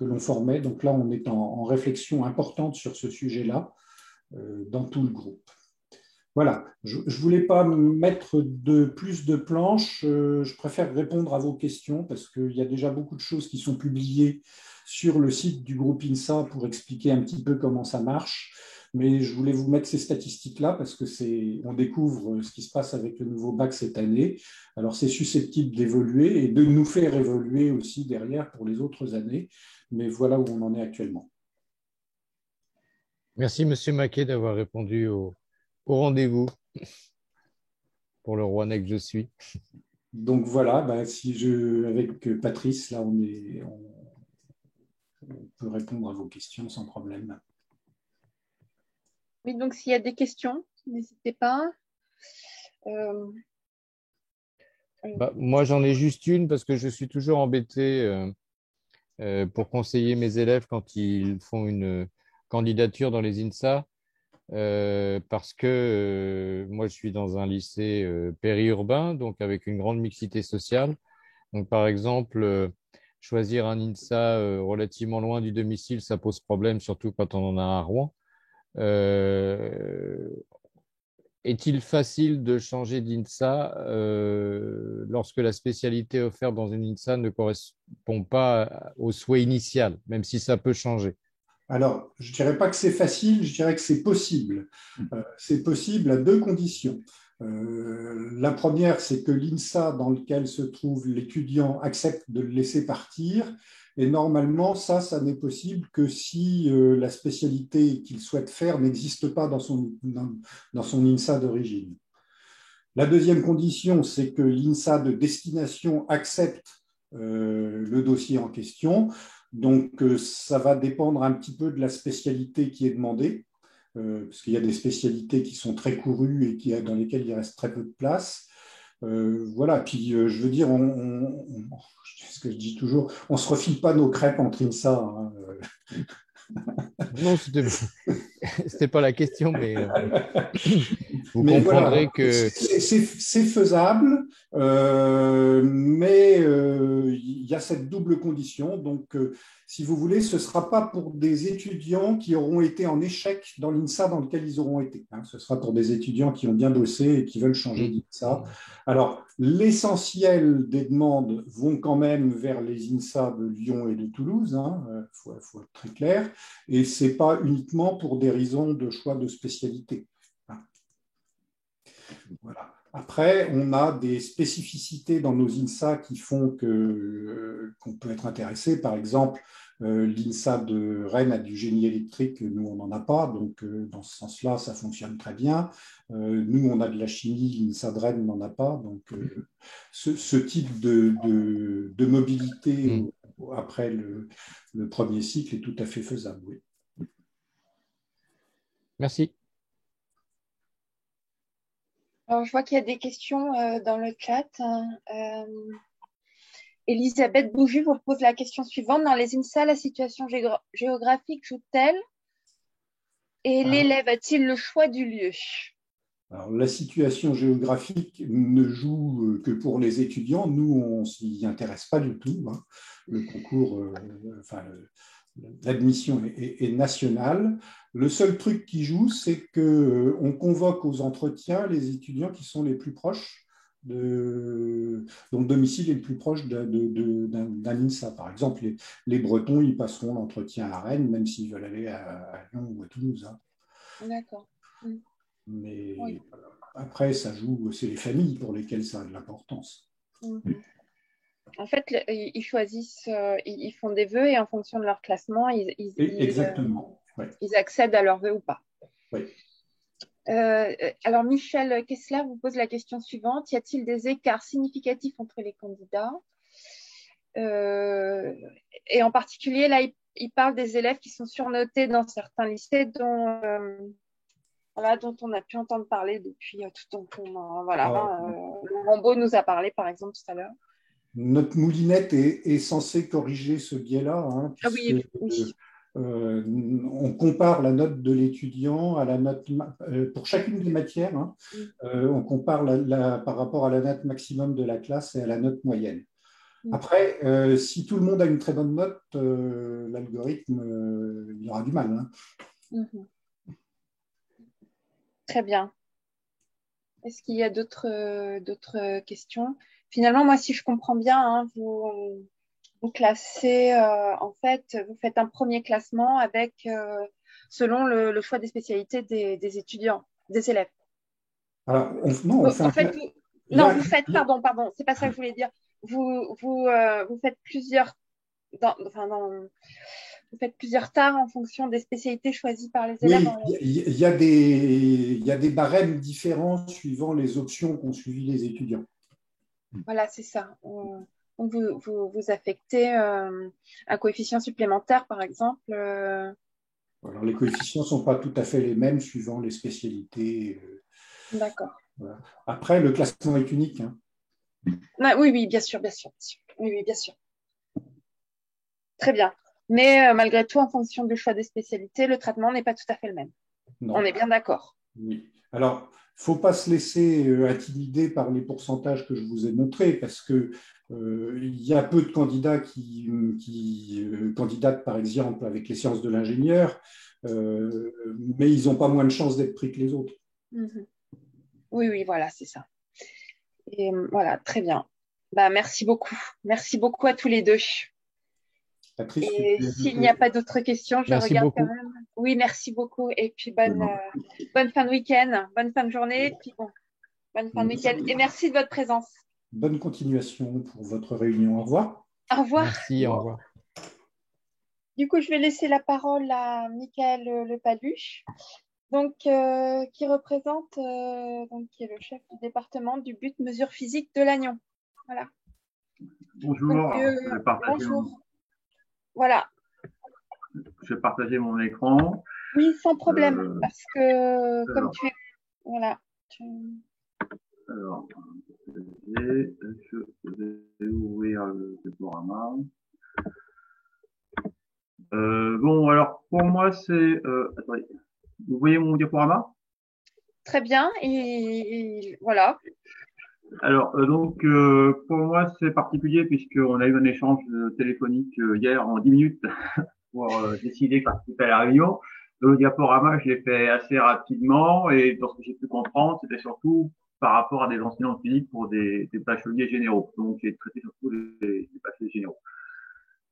l'on formait. Donc là, on est en réflexion importante sur ce sujet-là dans tout le groupe. Voilà, je ne voulais pas mettre plus de planches, je préfère répondre à vos questions parce qu'il y a déjà beaucoup de choses qui sont publiées sur le site du groupe INSA pour expliquer un petit peu comment ça marche. Mais je voulais vous mettre ces statistiques-là parce qu'on découvre ce qui se passe avec le nouveau bac cette année. Alors, c'est susceptible d'évoluer et de nous faire évoluer aussi derrière pour les autres années. Mais voilà où on en est actuellement.
Merci, Monsieur Maquet, d'avoir répondu au rendez-vous pour le Rouennais que je suis.
Donc voilà, avec Patrice, là, on peut répondre à vos questions sans problème.
Oui, donc s'il y a des questions, n'hésitez pas.
Moi, j'en ai juste une parce que je suis toujours embêté pour conseiller mes élèves quand ils font une candidature dans les INSA. Parce que moi, je suis dans un lycée périurbain, donc avec une grande mixité sociale. Donc, par exemple, choisir un INSA relativement loin du domicile, ça pose problème, surtout quand on en a un à Rouen. Est-il facile de changer d'INSA lorsque la spécialité offerte dans une INSA ne correspond pas au souhait initial, même si ça peut changer?
Alors, je ne dirais pas que c'est facile, je dirais que c'est possible. C'est possible à deux conditions. La première, c'est que l'INSA dans lequel se trouve l'étudiant accepte de le laisser partir. Et normalement, ça n'est possible que si la spécialité qu'il souhaite faire n'existe pas dans son INSA d'origine. La deuxième condition, c'est que l'INSA de destination accepte le dossier en question. Donc, ça va dépendre un petit peu de la spécialité qui est demandée, parce qu'il y a des spécialités qui sont très courues et dans lesquelles il reste très peu de place. Voilà, puis je veux dire, ce que je dis toujours, on ne se refile pas nos crêpes entre INSA. Hein.
Non, c'était c'était pas la question, mais vous
Mais
comprendrez
voilà,
que
c'est faisable, mais il y a cette double condition. Donc, si vous voulez, ce ne sera pas pour des étudiants qui auront été en échec dans l'INSA dans lequel ils auront été. Hein. Ce sera pour des étudiants qui ont bien bossé et qui veulent changer d'INSA. Alors, l'essentiel des demandes vont quand même vers les INSA de Lyon et de Toulouse, hein, faut être très clair, et ce n'est pas uniquement pour des raisons de choix de spécialité. Voilà. Après, on a des spécificités dans nos INSA qui font qu'on peut être intéressé. Par exemple, l'INSA de Rennes a du génie électrique, nous, on n'en a pas. Donc, dans ce sens-là, ça fonctionne très bien. Nous, on a de la chimie, l'INSA de Rennes n'en a pas. Donc, ce type de mobilité après le premier cycle est tout à fait faisable. Oui.
Merci.
Alors, je vois qu'il y a des questions dans le chat. Elisabeth Bouju vous pose la question suivante. Dans les INSA, la situation géographique joue-t-elle et l'élève a-t-il le choix du lieu?
Alors, la situation géographique ne joue que pour les étudiants. Nous, on ne s'y intéresse pas du tout. Hein. Le concours, l'admission est nationale. Le seul truc qui joue, c'est qu'on convoque aux entretiens les étudiants qui sont les plus proches, dont le domicile est le plus proche d'un INSA. Par exemple, les Bretons, ils passeront l'entretien à Rennes, même s'ils veulent aller à Lyon ou à Toulouse. Hein.
D'accord.
Mais
oui.
Après, ça joue, c'est les familles pour lesquelles ça a de l'importance.
En fait, ils choisissent, ils font des vœux et en fonction de leur classement,
Exactement.
Ils accèdent à leurs vœux ou pas.
Oui.
Alors, Michel Kessler vous pose la question suivante. Y a-t-il des écarts significatifs entre les candidats? Et en particulier, là, il parle des élèves qui sont surnotés dans certains lycées dont on a pu entendre parler depuis tout le temps. Rambaud nous a parlé, par exemple, tout à l'heure.
Notre moulinette est censée corriger ce biais-là, hein, puisque on compare la note de l'étudiant à la note pour chacune des matières. Hein, on compare par rapport à la note maximum de la classe et à la note moyenne. Après, si tout le monde a une très bonne note, l'algorithme, il aura du mal. Hein.
Très bien. Est-ce qu'il y a d'autres questions? Finalement, moi, si je comprends bien, hein, vous classez, en fait, vous faites un premier classement avec, selon le choix des spécialités des étudiants, des élèves.
Alors, vous
pardon, c'est pas ça que je voulais dire. Vous faites plusieurs, vous faites plusieurs tares en fonction des spécialités choisies par les élèves.
Oui, il y a des barèmes différents suivant les options qu'ont suivi les étudiants.
Voilà, c'est ça. Donc, vous affectez un coefficient supplémentaire, par exemple.
Alors, les coefficients ne sont pas tout à fait les mêmes suivant les spécialités.
D'accord.
Voilà. Après, le classement est unique. Hein.
Oui, bien sûr. Oui, bien sûr. Très bien. Mais malgré tout, en fonction du choix des spécialités, le traitement n'est pas tout à fait le même. Non. On est bien d'accord.
Oui. Alors, il ne faut pas se laisser intimider par les pourcentages que je vous ai montrés, parce que il y a peu de candidats qui candidatent, par exemple, avec les sciences de l'ingénieur, mais ils n'ont pas moins de chances d'être pris que les autres.
Oui, voilà, c'est ça. Et voilà, très bien. Merci beaucoup. Merci beaucoup à tous les deux.
Patrice,
et s'il n'y a pas d'autres questions, je regarde
beaucoup.
quand même. Oui, merci beaucoup. Et puis, bonne fin de week-end, bonne fin de journée. Et puis, bonne fin de week-end. Et merci de votre présence.
Bonne continuation pour votre réunion. Au revoir.
Au revoir.
Merci, au revoir.
Du coup, je vais laisser la parole à Michael Lepaluche, donc, qui représente, qui est le chef du département du but mesure physique de Lannion. Voilà.
Bonjour.
Donc, bonjour. Voilà.
Je vais partager mon écran.
Oui, sans problème, parce que comme tu es... Voilà.
Alors, je vais ouvrir le diaporama. Bon, alors, pour moi, c'est... attendez, Vous voyez mon diaporama?
Très bien. Et voilà.
Alors, pour moi, c'est particulier puisqu'on a eu un échange téléphonique hier en 10 minutes pour décider de participer à la réunion. Le diaporama, je l'ai fait assez rapidement et dans ce que j'ai pu comprendre, c'était surtout par rapport à des enseignants de physique pour des bacheliers généraux. Donc, j'ai traité surtout des bacheliers généraux.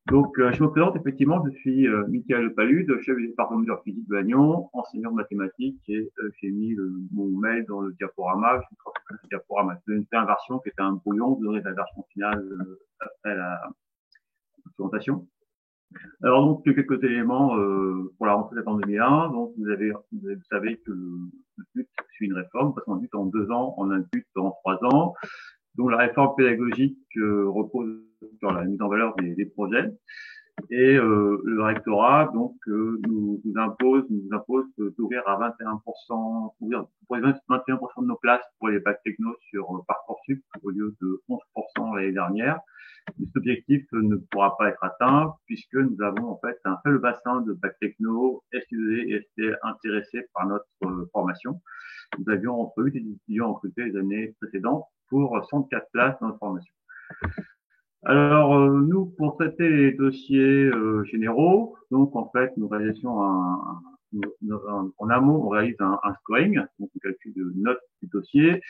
Donc, je me présente effectivement, je suis Michael Palude, chef du département de physique de Lannion, enseignant de mathématiques et j'ai mis mon mail dans le diaporama. Je transfère le diaporama. C'est une version qui était un brouillon, vous aurez la version finale après la présentation. Alors donc quelques éléments pour la rentrée septembre 2001. Donc vous savez que le but suit une réforme, passant d'un but en 2 ans en un but en 3 ans. Donc la réforme pédagogique repose sur la mise en valeur des projets et le rectorat donc nous impose d'ouvrir à 21%, pour les 21% de nos places pour les bacs techno sur Parcoursup au lieu de 11% l'année dernière. Mais cet objectif ne pourra pas être atteint puisque nous avons en fait un faible bassin de bac techno, SUD et ST intéressés par notre formation. Nous avions entre 8 et 10 étudiants recrutés les années précédentes pour 104 places dans notre formation. Alors, nous, pour traiter les dossiers généraux, donc en fait, nous réalisons en amont, on réalise un scoring, donc un calcul de notes du dossier,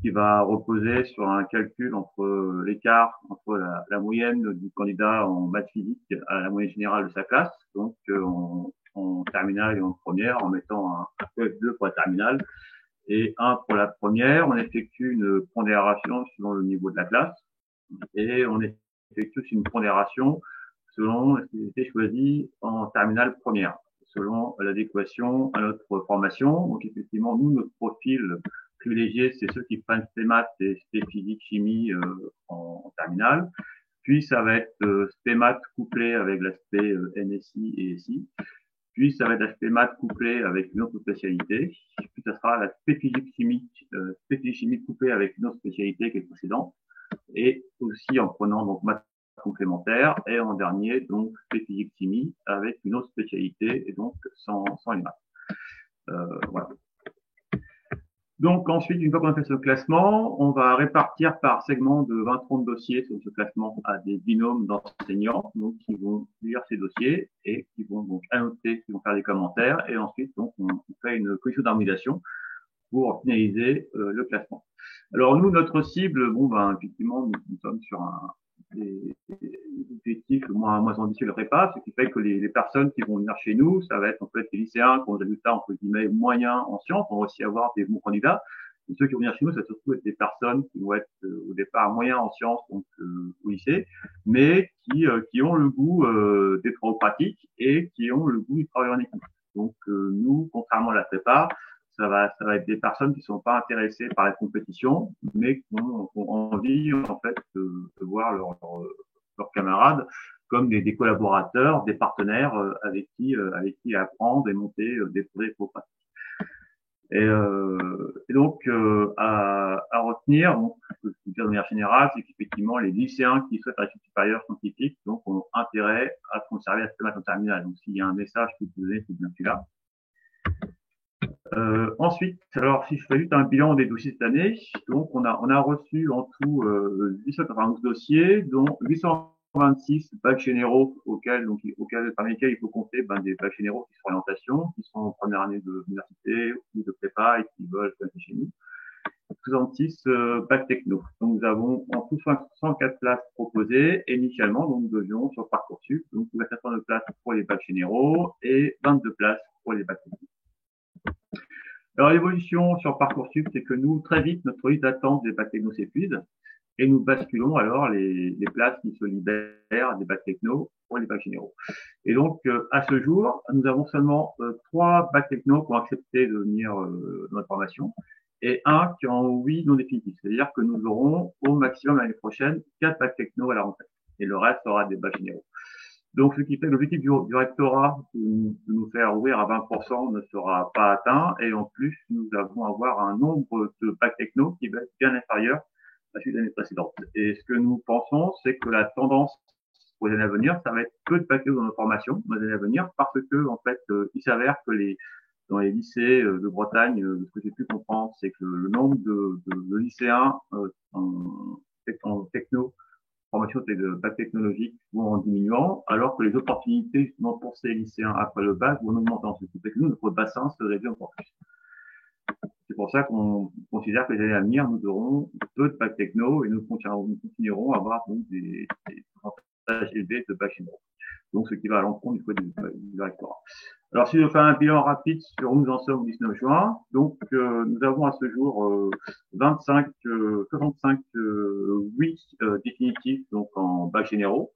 qui va reposer sur un calcul entre l'écart entre la moyenne du candidat en maths physique à la moyenne générale de sa classe, donc en terminale et en première, en mettant un PF2 pour la terminale et 1 pour la première. On effectue une pondération selon le niveau de la classe et on effectue aussi une pondération selon ce qui a été choisi en terminale première, selon l'adéquation à notre formation. Donc effectivement, nous, notre profil privilégié, c'est ceux qui prennent ST maths et ST physique chimie en terminale. Puis ça va être ST maths couplé avec l'aspect NSI et SI. Puis ça va être l'aspect maths couplé avec une autre spécialité. Puis ça sera l'aspect physique chimique couplé avec une autre spécialité qui est précédente. Et aussi en prenant donc maths complémentaires et en dernier donc physique chimie avec une autre spécialité et donc sans les maths. Voilà. Donc ensuite, une fois qu'on a fait ce classement, on va répartir par segment de 20-30 dossiers sur ce classement à des binômes d'enseignants, donc qui vont lire ces dossiers et qui vont donc annoter, qui vont faire des commentaires, et ensuite donc on fait une commission d'harmonisation pour finaliser le classement. Alors nous, notre cible, effectivement, nous sommes sur des objectifs moins ambitieux de prépa, ce qui fait que les personnes qui vont venir chez nous, ça va être en fait des lycéens qui ont des résultats entre guillemets moyens en sciences, on va aussi avoir des bons candidats. Et ceux qui vont venir chez nous, ça va surtout être des personnes qui vont être au départ moyens en sciences, donc au lycée, mais qui ont le goût des travaux pratiques et qui ont le goût du travail en équipe. Donc nous, contrairement à la prépa, ça va être des personnes qui ne sont pas intéressées par la compétition, mais qui ont envie en fait de voir leurs camarades comme des collaborateurs, des partenaires avec qui apprendre et monter des projets pratiques. Et donc à retenir, ce que je peux dire de manière générale, c'est qu'effectivement les lycéens qui souhaitent un études supérieures scientifiques donc ont intérêt à conserver la STEM en terminale. Donc s'il y a un message que vous donnez, c'est bien celui-là. Ensuite, alors si je fais juste un bilan des dossiers cette année, donc on a reçu en tout 891 dossiers, dont 826 bacs généraux parmi lesquels il faut compter des bacs généraux qui sont orientation, qui sont en première année d'université ou de prépa et qui veulent passer chez nous. 66 bacs techno. Donc nous avons en tout 104 places proposées et initialement donc nous devions sur Parcoursup donc 400 places pour les bacs généraux et 22 places pour les bacs techno. Alors, l'évolution sur Parcoursup, c'est que nous, très vite, notre liste d'attente des bacs techno s'épuise et nous basculons alors les places qui se libèrent des bacs techno pour les bacs généraux. Et donc, à ce jour, nous avons seulement 3 bacs techno qui ont accepté de venir dans notre formation et un qui est en oui non définitif. C'est-à-dire que nous aurons au maximum l'année prochaine 4 bacs techno à la rentrée et le reste sera des bacs généraux. Donc, ce qui fait que l'objectif du rectorat de nous faire ouvrir à 20% ne sera pas atteint. Et en plus, nous allons avoir un nombre de bacs techno qui va être bien inférieur à celui de l'année précédente. Et ce que nous pensons, c'est que la tendance pour les années à venir, ça va être peu de bacs techno dans nos formations dans les années à venir parce que, en fait, il s'avère que dans les lycées de Bretagne, ce que j'ai pu comprendre, c'est que le nombre de lycéens en techno, formation de bac technologique vont en diminuant, alors que les opportunités justement pour ces lycéens après le bac vont augmentant. Ce qui fait que nous, notre bassin se réduit encore plus. C'est pour ça qu'on considère que les années à venir, nous aurons peu de bac techno et nous continuerons à avoir donc des pourcentages élevés de bac généraux. Donc, ce qui va à l'encontre du choix du rectorat. Alors, si je fais un bilan rapide sur où nous en sommes au 19 juin, donc nous avons à ce jour 65 oui définitifs donc en bac généraux.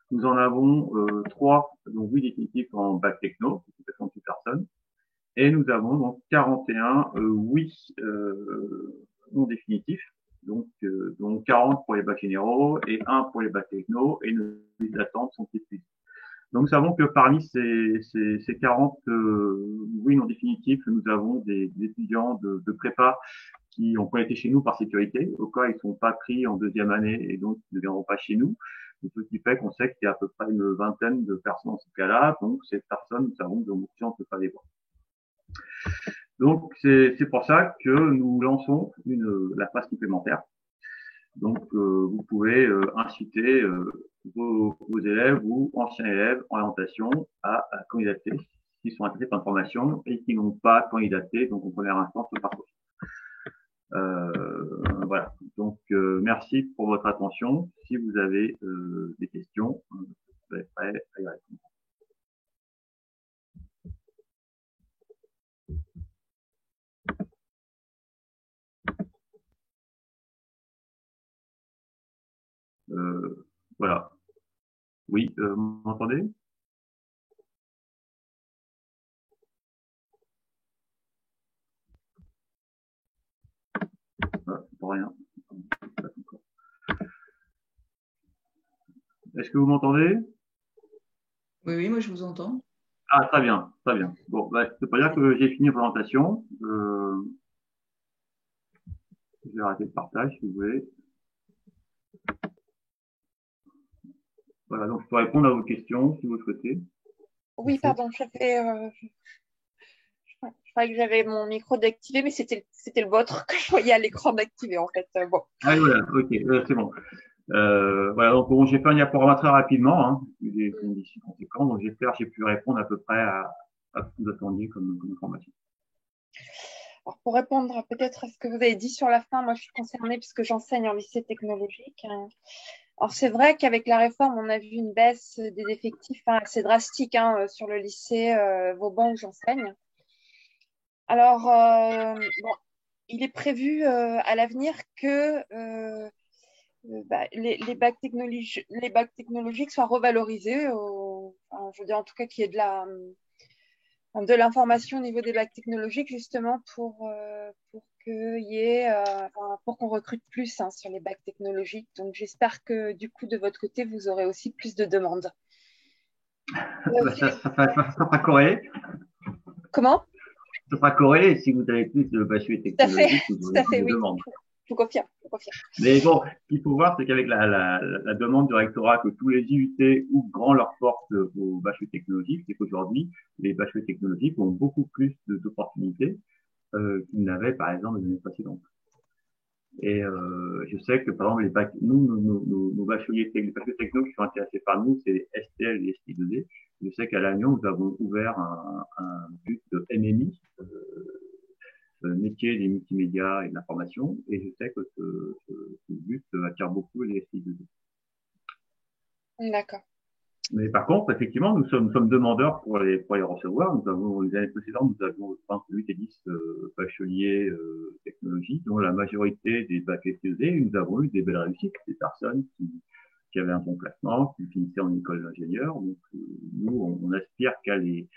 Nous en avons 3 donc oui définitifs en bac techno, c'est 68 personnes. Et nous avons donc 41 oui non définitifs, donc 40 pour les bacs généraux et 1 pour les bacs techno, et nos listes d'attente sont épuisées. Donc nous savons que parmi ces 40 oui non définitifs, nous avons des étudiants de prépa qui ont pas été chez nous par sécurité, au cas ils sont pas pris en deuxième année et donc ils ne viendront pas chez nous. Ce qui fait qu'on sait qu'il y a à peu près une vingtaine de personnes dans ce cas-là, donc ces personnes, nous savons que on ne peut pas les voir. Donc c'est pour ça que nous lançons la phase complémentaire. Donc vous pouvez inciter vos élèves ou anciens élèves en orientation à candidater s'ils sont intéressés par une formation et qui n'ont pas candidaté donc en première instance au parcours. Voilà. Donc merci pour votre attention. Si vous avez des questions, vous êtes prêts à y répondre. Voilà. Oui, vous m'entendez? Ah, c'est pas rien. Est-ce que vous m'entendez?
Oui, oui, moi je vous entends.
Ah, très bien, très bien. Bon, bah, c'est pas dire que j'ai fini la présentation. Je vais arrêter le partage si vous voulez. Voilà, donc je peux répondre à vos questions si vous le souhaitez.
Oui, pardon, je croyais que j'avais mon micro d'activer, mais c'était le vôtre que je voyais à l'écran d'activer en fait. Bon.
Ah voilà, ok, c'est bon. Voilà, donc bon, j'ai fait un diaporama très rapidement, hein, des conditions conséquentes, donc j'espère que j'ai pu répondre à peu près à ce que vous attendiez comme information.
Alors, pour répondre peut-être à ce que vous avez dit sur la fin, moi je suis concernée puisque j'enseigne en lycée technologique. Alors c'est vrai qu'avec la réforme, on a vu une baisse des effectifs assez drastique sur le lycée Vauban où j'enseigne. Alors, bon, il est prévu à l'avenir que les bacs technologiques soient revalorisés, je veux dire en tout cas qu'il y ait de l'information au niveau des bacs technologiques justement pour qu'on recrute plus sur les bacs technologiques. Donc j'espère que du coup de votre côté vous aurez aussi plus de demandes.
Ça sera corrélé.
Comment?
Ça sera corrélé si vous avez plus de bacheliers technologiques.
Tout à fait, oui. Je vous confirme.
Mais bon, ce qu'il faut voir, c'est qu'avec la demande du rectorat que tous les IUT ouvrent grand leurs portes aux bacheliers technologiques, c'est qu'aujourd'hui, les bacheliers technologiques ont beaucoup plus d'opportunités qu'ils n'avaient, par exemple, les années précédentes. Et je sais que, par exemple, nos bacheliers techno qui sont intéressés par nous, c'est les STL et les ST2D. Je sais qu'à Lannion, nous avons ouvert un but de MMI, métier des multimédias et de l'information, et je sais que ce but attire beaucoup les SI2D.
D'accord.
Mais par contre, effectivement, nous sommes demandeurs pour les recevoir. Nous avons, les années précédentes, nous avions 8 et 10 bacheliers technologiques, dont la majorité des bacs SI2D, nous avons eu des belles réussites, des personnes qui avaient un bon classement, qui finissaient en école d'ingénieur. Donc, nous, on aspire qu'à les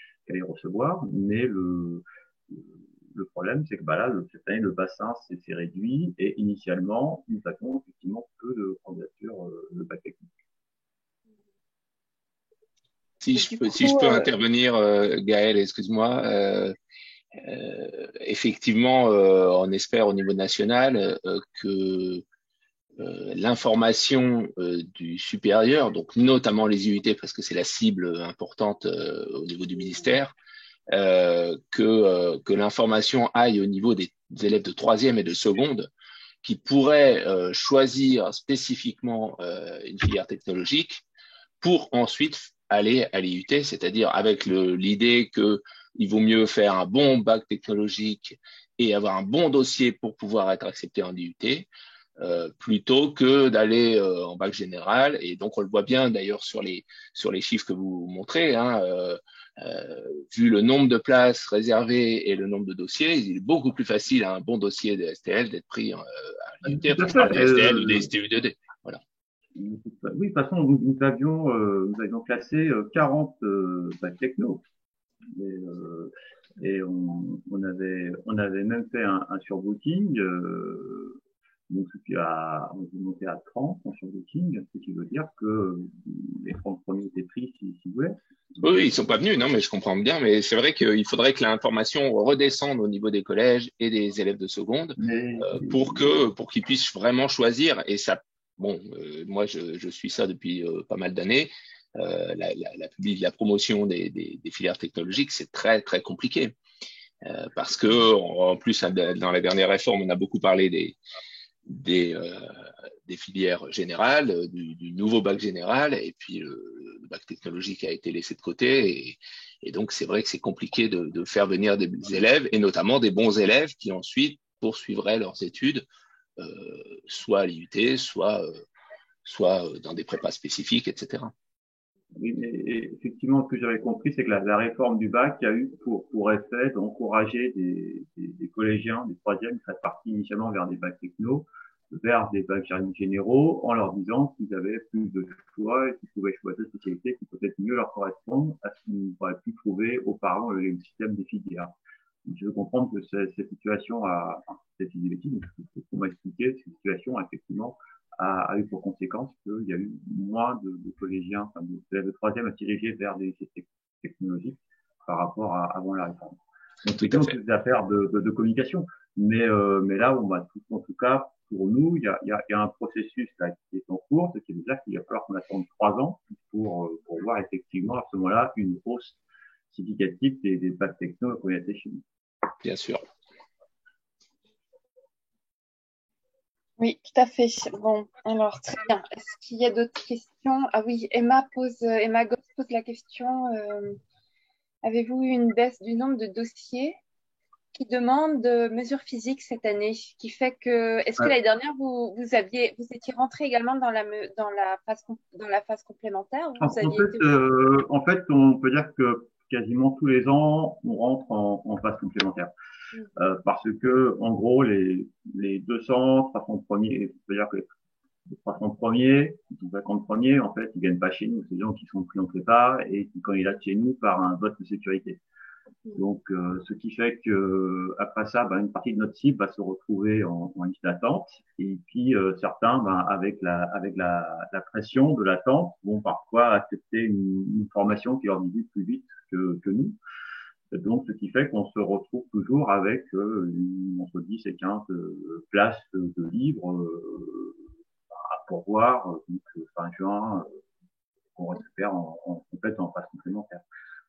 recevoir, mais le problème, c'est que là, cette année, le bassin s'est réduit et initialement, nous avions effectivement peu de candidatures de bac technique.
Si je peux intervenir, Gaël, excuse-moi. Effectivement, on espère au niveau national que l'information du supérieur, donc notamment les IUT, parce que c'est la cible importante au niveau du ministère, que l'information aille au niveau des élèves de troisième et de seconde qui pourraient choisir spécifiquement une filière technologique pour ensuite aller à l'IUT, c'est-à-dire avec l'idée qu'il vaut mieux faire un bon bac technologique et avoir un bon dossier pour pouvoir être accepté en IUT, plutôt que d'aller en bac général. Et donc, on le voit bien d'ailleurs sur les chiffres que vous montrez, hein, vu le nombre de places réservées et le nombre de dossiers, il est beaucoup plus facile à un bon dossier de STL d'être pris à l'IUT pour faire des STL ou des STU2D. Voilà.
Oui, de toute façon, nous avions classé 40 bacs techno. Et on avait même fait un surbooking, donc on est monté à 30 en surbooking, ce qui veut dire que les 30 premiers étaient pris s'ils voulaient.
Oui, ils sont pas venus, non, mais je comprends bien, mais c'est vrai qu'il faudrait que l'information redescende au niveau des collèges et des élèves de seconde pour qu'ils puissent vraiment choisir. Et ça, bon, moi je suis ça depuis pas mal d'années. La promotion des filières technologiques, c'est très très compliqué parce que en plus dans la dernière réforme, on a beaucoup parlé des filières générales, du nouveau bac général, et puis le bac technologique a été laissé de côté, et donc c'est vrai que c'est compliqué de faire venir des élèves, et notamment des bons élèves qui ensuite poursuivraient leurs études, soit à l'IUT, soit dans des prépas spécifiques, etc.
Oui, mais effectivement, ce que j'avais compris, c'est que la réforme du bac a eu pour effet d'encourager des collégiens, des troisièmes, qui seraient partis initialement vers des bacs techno, vers des bacs généraux, en leur disant qu'ils avaient plus de choix et qu'ils pouvaient choisir des spécialités qui peut-être mieux leur correspondent à ce qu'ils auraient pu trouver auparavant le système des filières. Donc, je veux comprendre que cette situation cette initiative, pour m'expliquer, cette situation, effectivement, a eu pour conséquence qu'il y a eu moins de collégiens, enfin de troisième à se diriger vers des lycées technologiques par rapport à avant la réforme. Donc c'est une affaire de communication, mais là on va en tout cas pour nous il y a un processus là qui est en cours, ce qui veut dire qu'il va falloir qu'on attende 3 ans pour voir effectivement à ce moment-là une hausse significative des bacs techno qu'on a été chez nous.
Bien sûr.
Oui, tout à fait. Bon, alors très bien. Est-ce qu'il y a d'autres questions? Ah oui, Emma Goss pose la question. Avez-vous eu une baisse du nombre de dossiers qui demandent de mesures physiques cette année, qui fait que est-ce que l'année dernière vous étiez rentré également dans la phase complémentaire ou vous aviez
en fait, on peut dire que quasiment tous les ans on rentre en phase complémentaire. Parce que, en gros, les 200, 300 premiers, c'est-à-dire que les 300 premiers, les 50 premiers, en fait, ils viennent pas chez nous. C'est des gens qui sont pris en prépa et qui candidatent chez nous par un vote de sécurité. Donc, ce qui fait que, après ça, une partie de notre cible va se retrouver en liste d'attente. Et puis, certains, avec la pression de l'attente, vont parfois accepter une formation qui leur divise plus vite que nous. Donc, ce qui fait qu'on se retrouve toujours avec entre 10 et 15 places de livres à pourvoir, donc fin juin, qu'on récupère en phase complémentaire.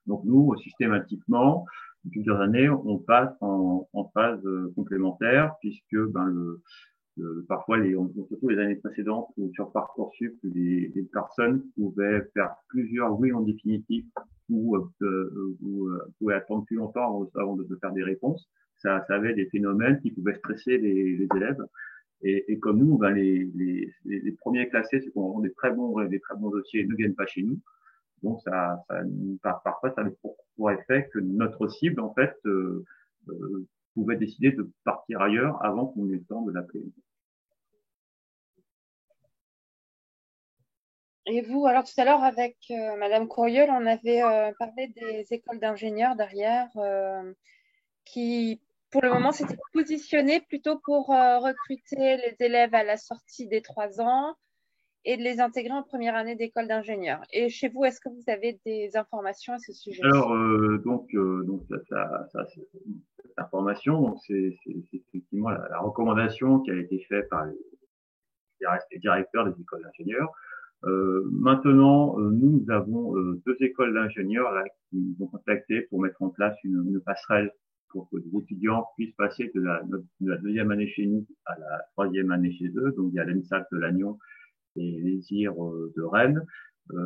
Donc, nous, systématiquement, depuis plusieurs années, on passe en phase complémentaire, puisque parfois, surtout les années précédentes, où sur Parcoursup, les personnes pouvaient faire plusieurs oui en définitif ou pouvaient attendre plus longtemps avant de faire des réponses. Ça avait des phénomènes qui pouvaient stresser les élèves. Et comme nous, les premiers classés, c'est qu'on a des très bons dossiers, ne viennent pas chez nous. Donc, parfois, ça avait pour effet que notre cible, en fait, pouvait décider de partir ailleurs avant qu'on ait le temps de l'appeler.
Et vous, alors tout à l'heure avec Madame Courriol, on avait parlé des écoles d'ingénieurs derrière qui, pour le moment, s'étaient positionnées plutôt pour recruter les élèves à la sortie des 3 ans et de les intégrer en première année d'école d'ingénieur. Et chez vous, est-ce que vous avez des informations à ce sujet?
Alors, donc cette information, donc c'est effectivement la recommandation qui a été faite par les directeurs des écoles d'ingénieurs. Maintenant, nous avons deux écoles d'ingénieurs là qui nous ont contactés pour mettre en place une passerelle pour que les étudiants puissent passer de la deuxième année chez nous à la troisième année chez eux. Donc, il y a l'ENSAC de Lannion et les IR de Rennes,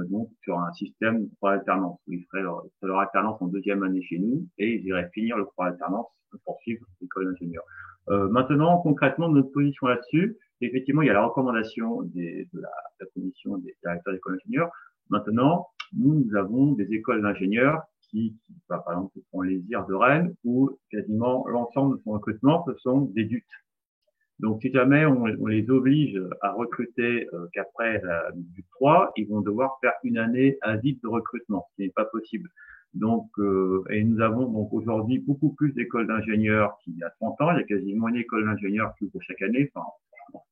donc sur un système de croix alternance. Ils feraient leur alternance en deuxième annne chez nous et ils iraient finir le croix alternance pour suivre l'école d'ingénieur. Maintenant, concrètement, notre position là-dessus, effectivement, il y a la recommandation de la commission des directeurs d'école d'ingénieurs. Maintenant, nous avons des écoles d'ingénieurs qui par exemple, font les IR de Rennes, où quasiment l'ensemble de son recrutement, ce sont des DUT. Donc, si jamais on les oblige à recruter qu'après la DUT 3, ils vont devoir faire une année à vide de recrutement, ce qui n'est pas possible. Donc, et nous avons donc aujourd'hui beaucoup plus d'écoles d'ingénieurs qu'il y a 30 ans. Il y a quasiment une école d'ingénieurs qui ouvre chaque année, enfin,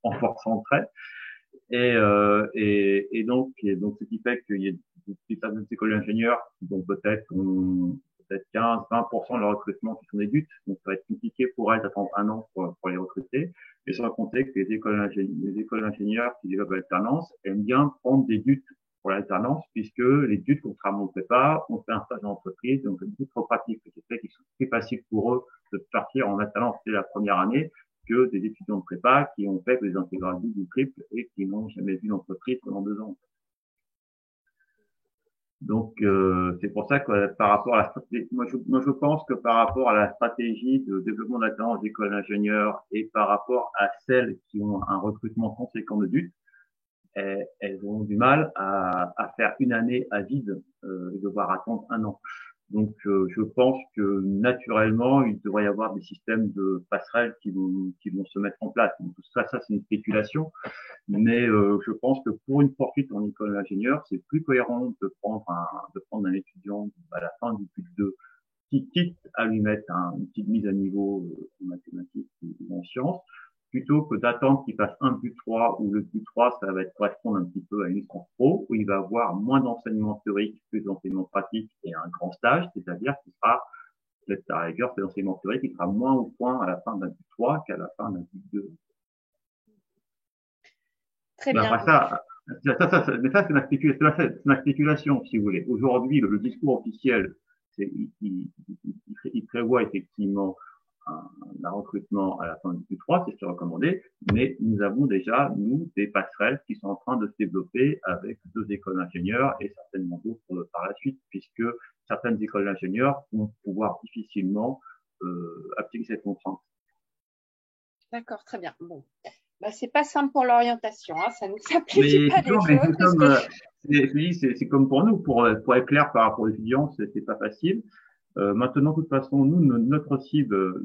en forçant le trait. Et donc, ce qui fait qu'il y a des écoles d'ingénieurs qui vont peut-être 15-20% de leur recrutement qui sont des DUT. Donc, ça va être compliqué pour elles d'attendre un an pour les recruter. Et sans compter que les écoles d'ingénieurs qui développent l'alternance aiment bien prendre des DUT pour l'alternance, puisque les DUT, contrairement au prépa, on fait un stage en entreprise, donc c'est beaucoup trop pratique, ce qui fait qu'il est plus facile pour eux de partir en alternance dès la première année que des étudiants de prépa qui ont fait des intégrales double ou triple et qui n'ont jamais vu l'entreprise pendant 2 ans. Donc, c'est pour ça que par rapport à la stratégie, moi je pense que par rapport à la stratégie de développement d'alternance d'écoles d'ingénieurs et par rapport à celles qui ont un recrutement conséquent de DUT, elles ont du mal à faire une année à vide et devoir attendre un an. Donc, je pense que naturellement, il devrait y avoir des systèmes de passerelles qui vont se mettre en place. Donc, ça c'est une spéculation. Mais je pense que pour une poursuite en école d'ingénieur, c'est plus cohérent de prendre un étudiant à la fin du PUT2 qui quitte à lui mettre une petite mise à niveau en mathématiques ou en sciences, plutôt que d'attendre qu'il fasse un PUT3 où le PUT3, ça va correspondre un petit peu à une licence pro, où il va avoir moins d'enseignement théorique, plus d'enseignement pratique et un grand stage, c'est-à-dire qu'il sera, peut-être à la rigueur, c'est l'enseignement théorique, il sera moins au point à la fin d'un PUT3 qu'à la fin d'un PUT2.
Très bien.
Après mais ça, c'est ma spéculation, si vous voulez. Aujourd'hui, le discours officiel, il prévoit effectivement un recrutement à la fin du Q3, c'est ce qui est recommandé, mais nous avons déjà, nous, des passerelles qui sont en train de se développer avec 2 écoles d'ingénieurs et certainement d'autres par la suite, puisque certaines écoles d'ingénieurs vont pouvoir difficilement appliquer cette contrainte.
D'accord, très bien. Bon. Bah, c'est pas simple pour l'orientation, hein, ça ne simplifie pas les choses.
C'est comme pour nous, pour être clair par rapport aux étudiants, c'est pas facile. Maintenant, de toute façon, nous, notre cible,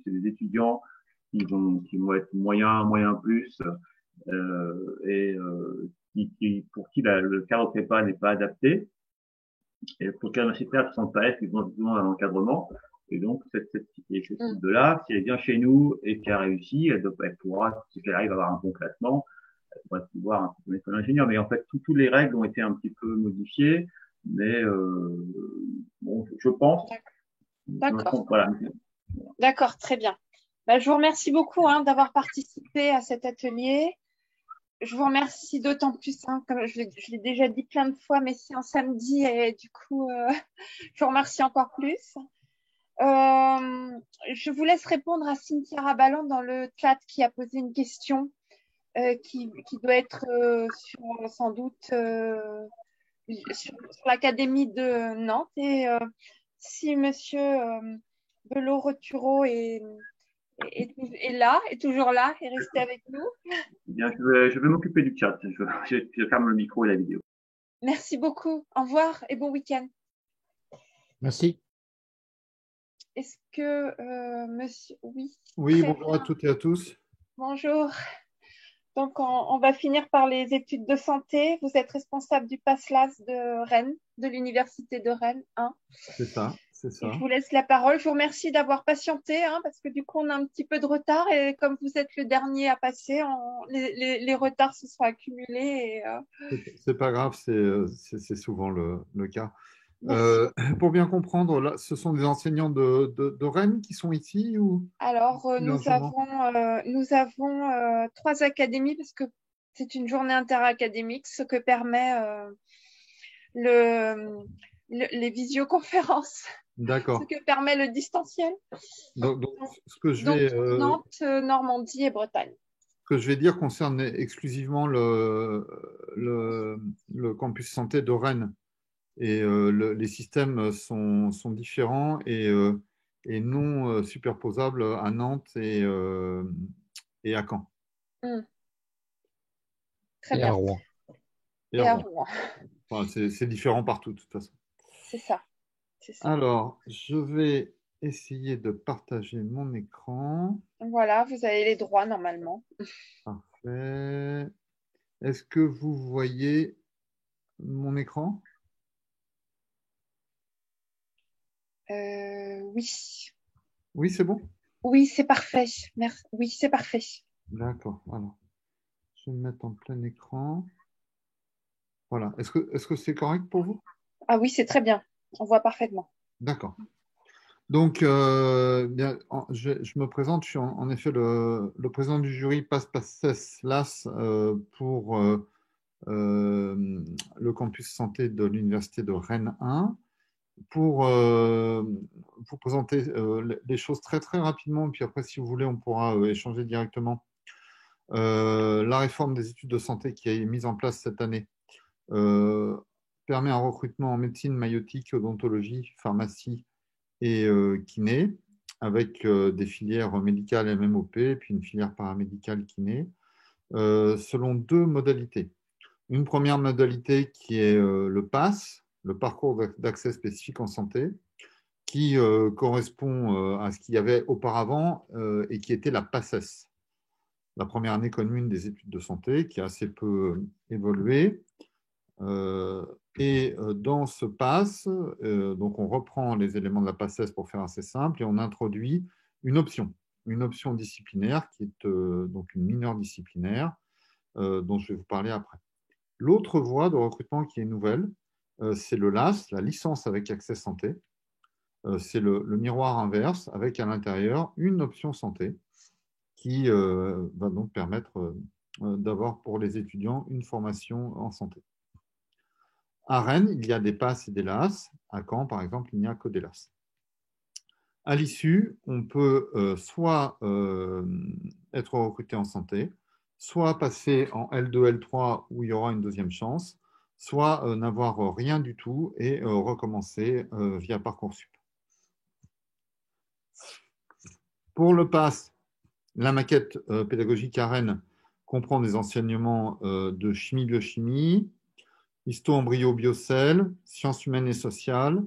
c'est des étudiants qui vont être moyen plus, pour qui le cadre prépa n'est pas adapté, et pour le cadre universitaire qui sont pas F, ils ont besoin d'un encadrement. Et donc, cette cible-là, si elle vient chez nous et qu'elle a réussi, elle pourra, si elle arrive à avoir un bon classement, elle pourra pouvoir un peu école d'ingénieur. Mais en fait, toutes les règles ont été un petit peu modifiées. Mais bon, je pense.
D'accord.
Voilà.
D'accord, très bien. Bah, je vous remercie beaucoup d'avoir participé à cet atelier. Je vous remercie d'autant plus, comme je l'ai déjà dit plein de fois, mais c'est un samedi et du coup, je vous remercie encore plus. Je vous laisse répondre à Cynthia Rabalan dans le chat qui a posé une question qui doit être sans doute sur l'Académie de Nantes. Et si Monsieur Belot-Roturo est là, est toujours là, est resté avec nous.
Bien, je vais m'occuper du chat. Je ferme le micro et la vidéo.
Merci beaucoup. Au revoir et bon week-end.
Merci.
Est-ce que monsieur...
Oui, bonjour à toutes et à tous.
Bonjour. Donc, on va finir par les études de santé. Vous êtes responsable du PASLAS de Rennes, de l'Université de Rennes 1.
C'est ça, c'est ça.
Je vous laisse la parole. Je vous remercie d'avoir patienté, parce que du coup, on a un petit peu de retard. Et comme vous êtes le dernier à passer, les retards se sont accumulés.
C'est pas grave, c'est souvent le cas. Pour bien comprendre, là, ce sont des enseignants de Rennes qui sont ici ou...
Alors, nous avons 3 académies parce que C'est une journée interacadémique, ce que permet les visioconférences,
D'accord.
ce que permet le distanciel.
Donc, ce que je
Donc,
vais,
Nantes, Normandie et Bretagne.
ce que je vais dire concerne exclusivement le campus santé de Rennes. Et les systèmes sont différents et non superposables à Nantes et à Caen.
Très
Et
bien.
à Rouen.
Et à Rouen.
Enfin, c'est différent partout, de toute façon.
C'est ça.
Alors, je vais essayer de partager mon écran.
Voilà, vous avez les droits normalement.
Parfait. Est-ce que vous voyez mon écran?
Oui.
Oui, c'est bon?
Oui, c'est parfait. Merci. Oui, c'est parfait.
D'accord. Alors, je vais me mettre en plein écran. Voilà. Est-ce que c'est correct pour vous?
Ah oui, c'est très bien. On voit parfaitement.
D'accord. Donc, je me présente. Je suis en effet le président du jury PASS-LAS pour le campus santé de l'Université de Rennes 1. Pour vous présenter les choses très très rapidement, puis après, si vous voulez, on pourra échanger directement. La réforme des études de santé qui est mise en place cette année permet un recrutement en médecine, maïeutique, odontologie, pharmacie et kiné, avec des filières médicales MMOP, puis une filière paramédicale kiné, selon deux modalités. Une première modalité qui est le PASS, le parcours d'accès spécifique en santé, qui correspond à ce qu'il y avait auparavant et qui était la PACES, la première année commune des études de santé, qui a assez peu évolué. Dans ce PASS, donc on reprend les éléments de la PACES pour faire assez simple et on introduit une option disciplinaire qui est donc une mineure disciplinaire dont je vais vous parler après. L'autre voie de recrutement qui est nouvelle, c'est le LAS, la licence avec accès santé. C'est le miroir inverse avec à l'intérieur une option santé qui va donc permettre d'avoir pour les étudiants une formation en santé. À Rennes, il y a des PASS et des LAS. À Caen, par exemple, il n'y a que des LAS. À l'issue, on peut soit être recruté en santé, soit passer en L2, L3 où il y aura une deuxième chance, soit n'avoir rien du tout et recommencer via Parcoursup. Pour le PASS, la maquette pédagogique à Rennes comprend des enseignements de chimie-biochimie, histo-embryo-biocell, sciences humaines et sociales,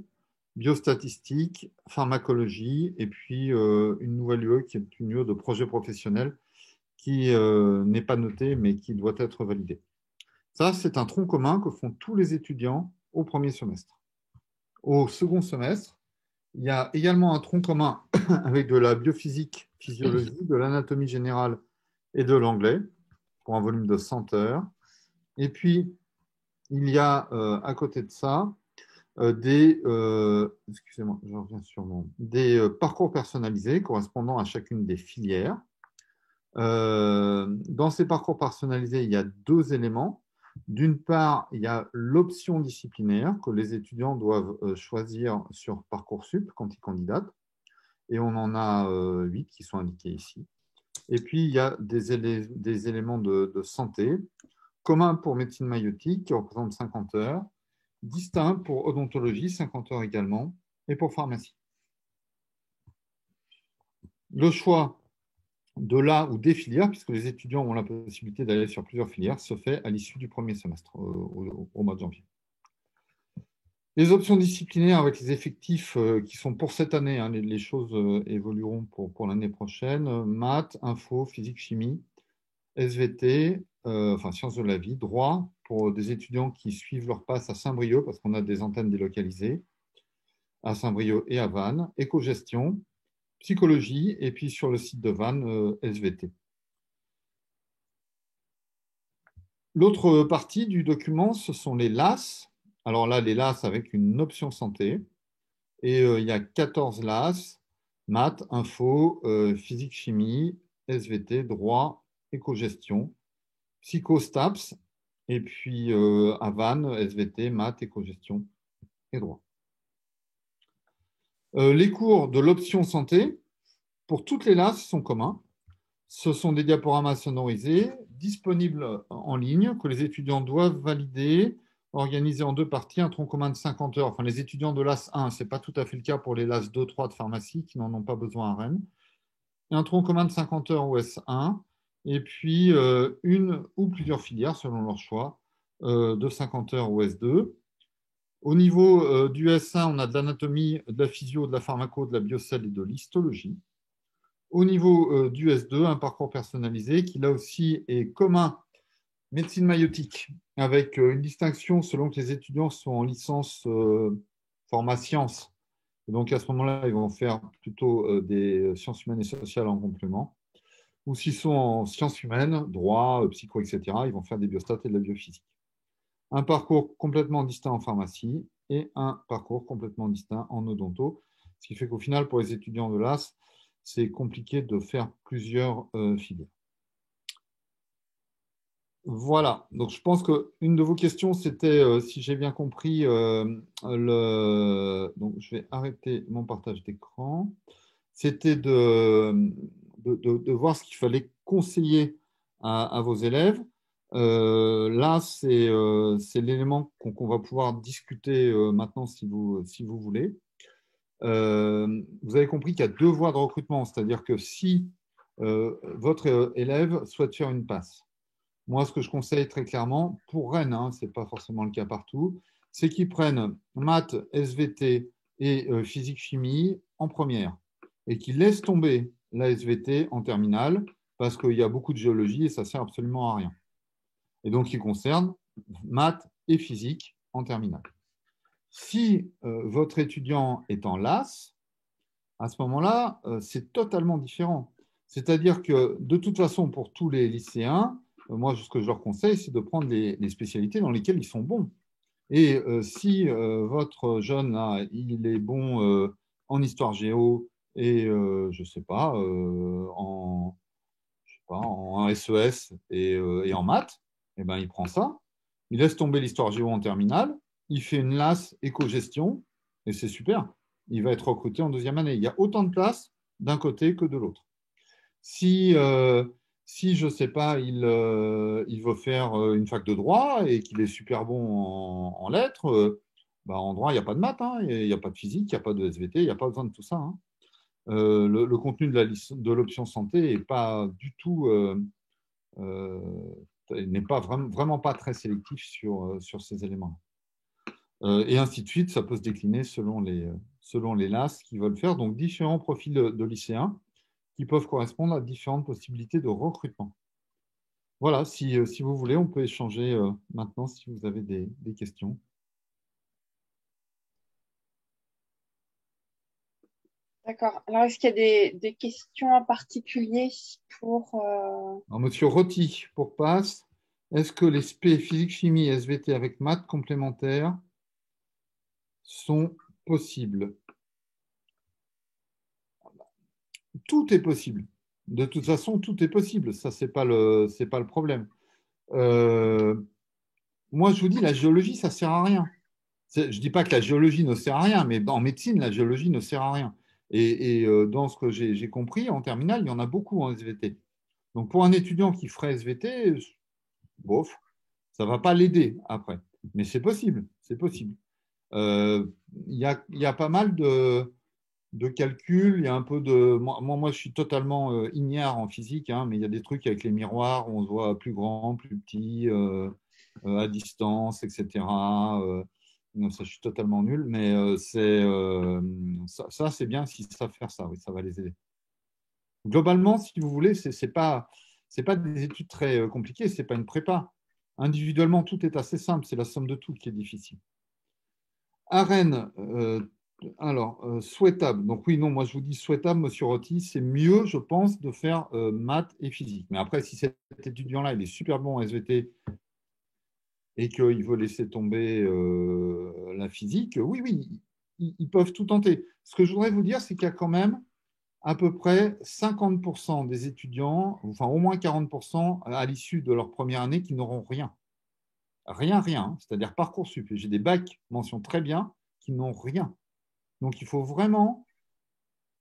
biostatistique, pharmacologie, et puis une nouvelle UE qui est une UE de projet professionnel qui n'est pas notée mais qui doit être validée. Ça, c'est un tronc commun que font tous les étudiants au premier semestre. Au second semestre, il y a également un tronc commun avec de la biophysique, physiologie, de l'anatomie générale et de l'anglais pour un volume de 100 heures. Et puis, il y a à côté de ça excusez-moi, je reviens sur des parcours personnalisés correspondant à chacune des filières. Dans ces parcours personnalisés, il y a deux éléments. D'une part, il y a l'option disciplinaire que les étudiants doivent choisir sur Parcoursup quand ils candidatent. Et on en a 8 qui sont indiqués ici. Et puis, il y a des éléments de santé communs pour médecine maïeutique qui représentent 50 heures, distincts pour odontologie, 50 heures également, et pour pharmacie. Le choix de la ou des filières, puisque les étudiants ont la possibilité d'aller sur plusieurs filières, se fait à l'issue du premier semestre, au mois de janvier. Les options disciplinaires avec les effectifs qui sont pour cette année, hein, les choses évolueront pour l'année prochaine, maths, info, physique, chimie, SVT, enfin sciences de la vie, droit, pour des étudiants qui suivent leur passe à Saint-Brieuc, parce qu'on a des antennes délocalisées, à Saint-Brieuc et à Vannes, éco-gestion, psychologie, et puis sur le site de Vannes, SVT. L'autre partie du document, ce sont les LAS. Alors là, les LAS avec une option santé. Et il y a 14 LAS, maths, info, physique, chimie, SVT, droit, éco-gestion, psycho, STAPS, et puis AVAN, SVT, maths, éco-gestion et droit. Les cours de l'option santé, pour toutes les LAS, sont communs. Ce sont des diaporamas sonorisés, disponibles en ligne, que les étudiants doivent valider, organisés en 2 parties, un tronc commun de 50 heures. Enfin, les étudiants de LAS 1, ce n'est pas tout à fait le cas pour les LAS 2, 3 de pharmacie, qui n'en ont pas besoin à Rennes. Un tronc commun de 50 heures au S1, et puis une ou plusieurs filières, selon leur choix, de 50 heures au S2. Au niveau du S1, on a de l'anatomie, de la physio, de la pharmaco, de la biocelle et de l'histologie. Au niveau du S2, un parcours personnalisé qui, là aussi, est commun médecine maïotique, avec une distinction selon que les étudiants sont en licence format sciences. Et donc, à ce moment-là, ils vont faire plutôt des sciences humaines et sociales en complément. Ou s'ils sont en sciences humaines, droit, psycho, etc., ils vont faire des biostats et de la biophysique. Un parcours complètement distinct en pharmacie et un parcours complètement distinct en odonto. Ce qui fait qu'au final, pour les étudiants de l'AS, c'est compliqué de faire plusieurs filières. Voilà, donc je pense qu'une de vos questions, c'était, si j'ai bien compris, donc je vais arrêter mon partage d'écran, c'était de voir ce qu'il fallait conseiller à vos élèves. Là, c'est l'élément qu'on va pouvoir discuter maintenant si vous voulez. Vous avez compris qu'il y a 2 voies de recrutement, c'est-à-dire que si votre élève souhaite faire une passe, moi, ce que je conseille très clairement, pour Rennes, hein, ce n'est pas forcément le cas partout, c'est qu'ils prennent maths, SVT et physique-chimie en première et qu'ils laissent tomber la SVT en terminale parce qu'il y a beaucoup de géologie et ça ne sert absolument à rien. Et donc, ils concernent maths et physique en terminale. Si votre étudiant est en LAS, à ce moment-là, c'est totalement différent. C'est-à-dire que, de toute façon, pour tous les lycéens, moi, ce que je leur conseille, c'est de prendre les spécialités dans lesquelles ils sont bons. Et si votre jeune, là, il est bon en histoire géo et, je ne sais pas, en SES et en maths, eh ben, il prend ça, il laisse tomber l'histoire géo en terminale, il fait une LAS éco-gestion, et c'est super. Il va être recruté en 2e année. Il y a autant de places d'un côté que de l'autre. Si je ne sais pas, il veut faire une fac de droit et qu'il est super bon en lettres, en droit, il n'y a pas de maths, hein, il n'y a pas de physique, il n'y a pas de SVT, il n'y a pas besoin de tout ça. Hein. Le contenu de l'option santé n'est pas du tout, n'est pas vraiment pas très sélectif sur ces éléments. Et ainsi de suite, ça peut se décliner selon les LAS qui veulent faire. Donc, différents profils de lycéens qui peuvent correspondre à différentes possibilités de recrutement. Voilà, si vous voulez, on peut échanger maintenant si vous avez des questions.
D'accord. Alors, est-ce qu'il y a des questions en particulier pour…
Alors, Monsieur Rotti, pour PASS, est-ce que les SP physique, chimie et SVT avec maths complémentaires sont possibles? Tout est possible. De toute façon, tout est possible. Ça, ce n'est pas le problème. Moi, je vous dis, la géologie, ça ne sert à rien. Je ne dis pas que la géologie ne sert à rien, mais en médecine, la géologie ne sert à rien. Et dans ce que j'ai compris, en terminale, il y en a beaucoup en SVT. Donc, pour un étudiant qui ferait SVT, bof, ça ne va pas l'aider après. Mais c'est possible, c'est possible. Il y a pas mal de calculs, il y a un peu de… Moi, je suis totalement ignare en physique, hein, mais il y a des trucs avec les miroirs où on se voit plus grand, plus petit, à distance, etc. Non, ça, je suis totalement nul, mais ça c'est bien s'ils savent faire ça, oui, ça va les aider. Globalement, si vous voulez, ce n'est pas des études très compliquées, ce n'est pas une prépa. Individuellement, tout est assez simple, c'est la somme de tout qui est difficile. À Rennes, souhaitable. Donc oui, non, moi je vous dis souhaitable, monsieur Rotti, c'est mieux, je pense, de faire maths et physique. Mais après, si cet étudiant-là, il est super bon en SVT et qu'il veut laisser tomber la physique, oui, ils peuvent tout tenter. Ce que je voudrais vous dire, c'est qu'il y a quand même, à peu près 50% des étudiants, enfin au moins 40% à l'issue de leur première année qui n'auront rien. Rien, rien, hein. C'est-à-dire Parcoursup. J'ai des bacs mention très bien qui n'ont rien. Donc il faut vraiment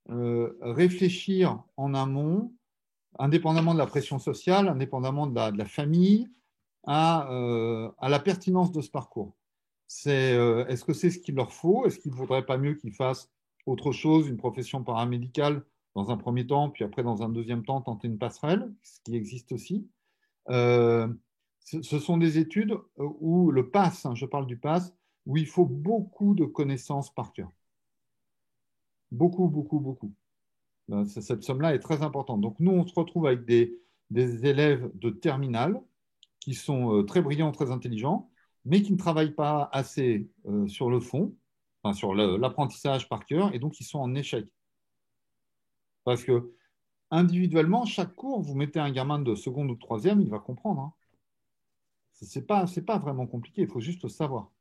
réfléchir en amont, indépendamment de la pression sociale, indépendamment de la famille, à la pertinence de ce parcours. Est-ce que c'est ce qu'il leur faut? Est-ce qu'il ne vaudrait pas mieux qu'ils fassent autre chose, une profession paramédicale dans un premier temps, puis après, dans un deuxième temps, tenter une passerelle, ce qui existe aussi? Ce sont des études où le PASS, hein, je parle du PASS, où il faut beaucoup de connaissances par cœur. Beaucoup, beaucoup, beaucoup. Cette somme-là est très importante. Donc, nous, on se retrouve avec des élèves de terminale qui sont très brillants, très intelligents, mais qui ne travaillent pas assez sur le fond, enfin, sur l'apprentissage par cœur, et donc ils sont en échec. Parce que individuellement, chaque cours, vous mettez un gamin de seconde ou de troisième, il va comprendre. Hein. Ce n'est pas vraiment compliqué, il faut juste le savoir.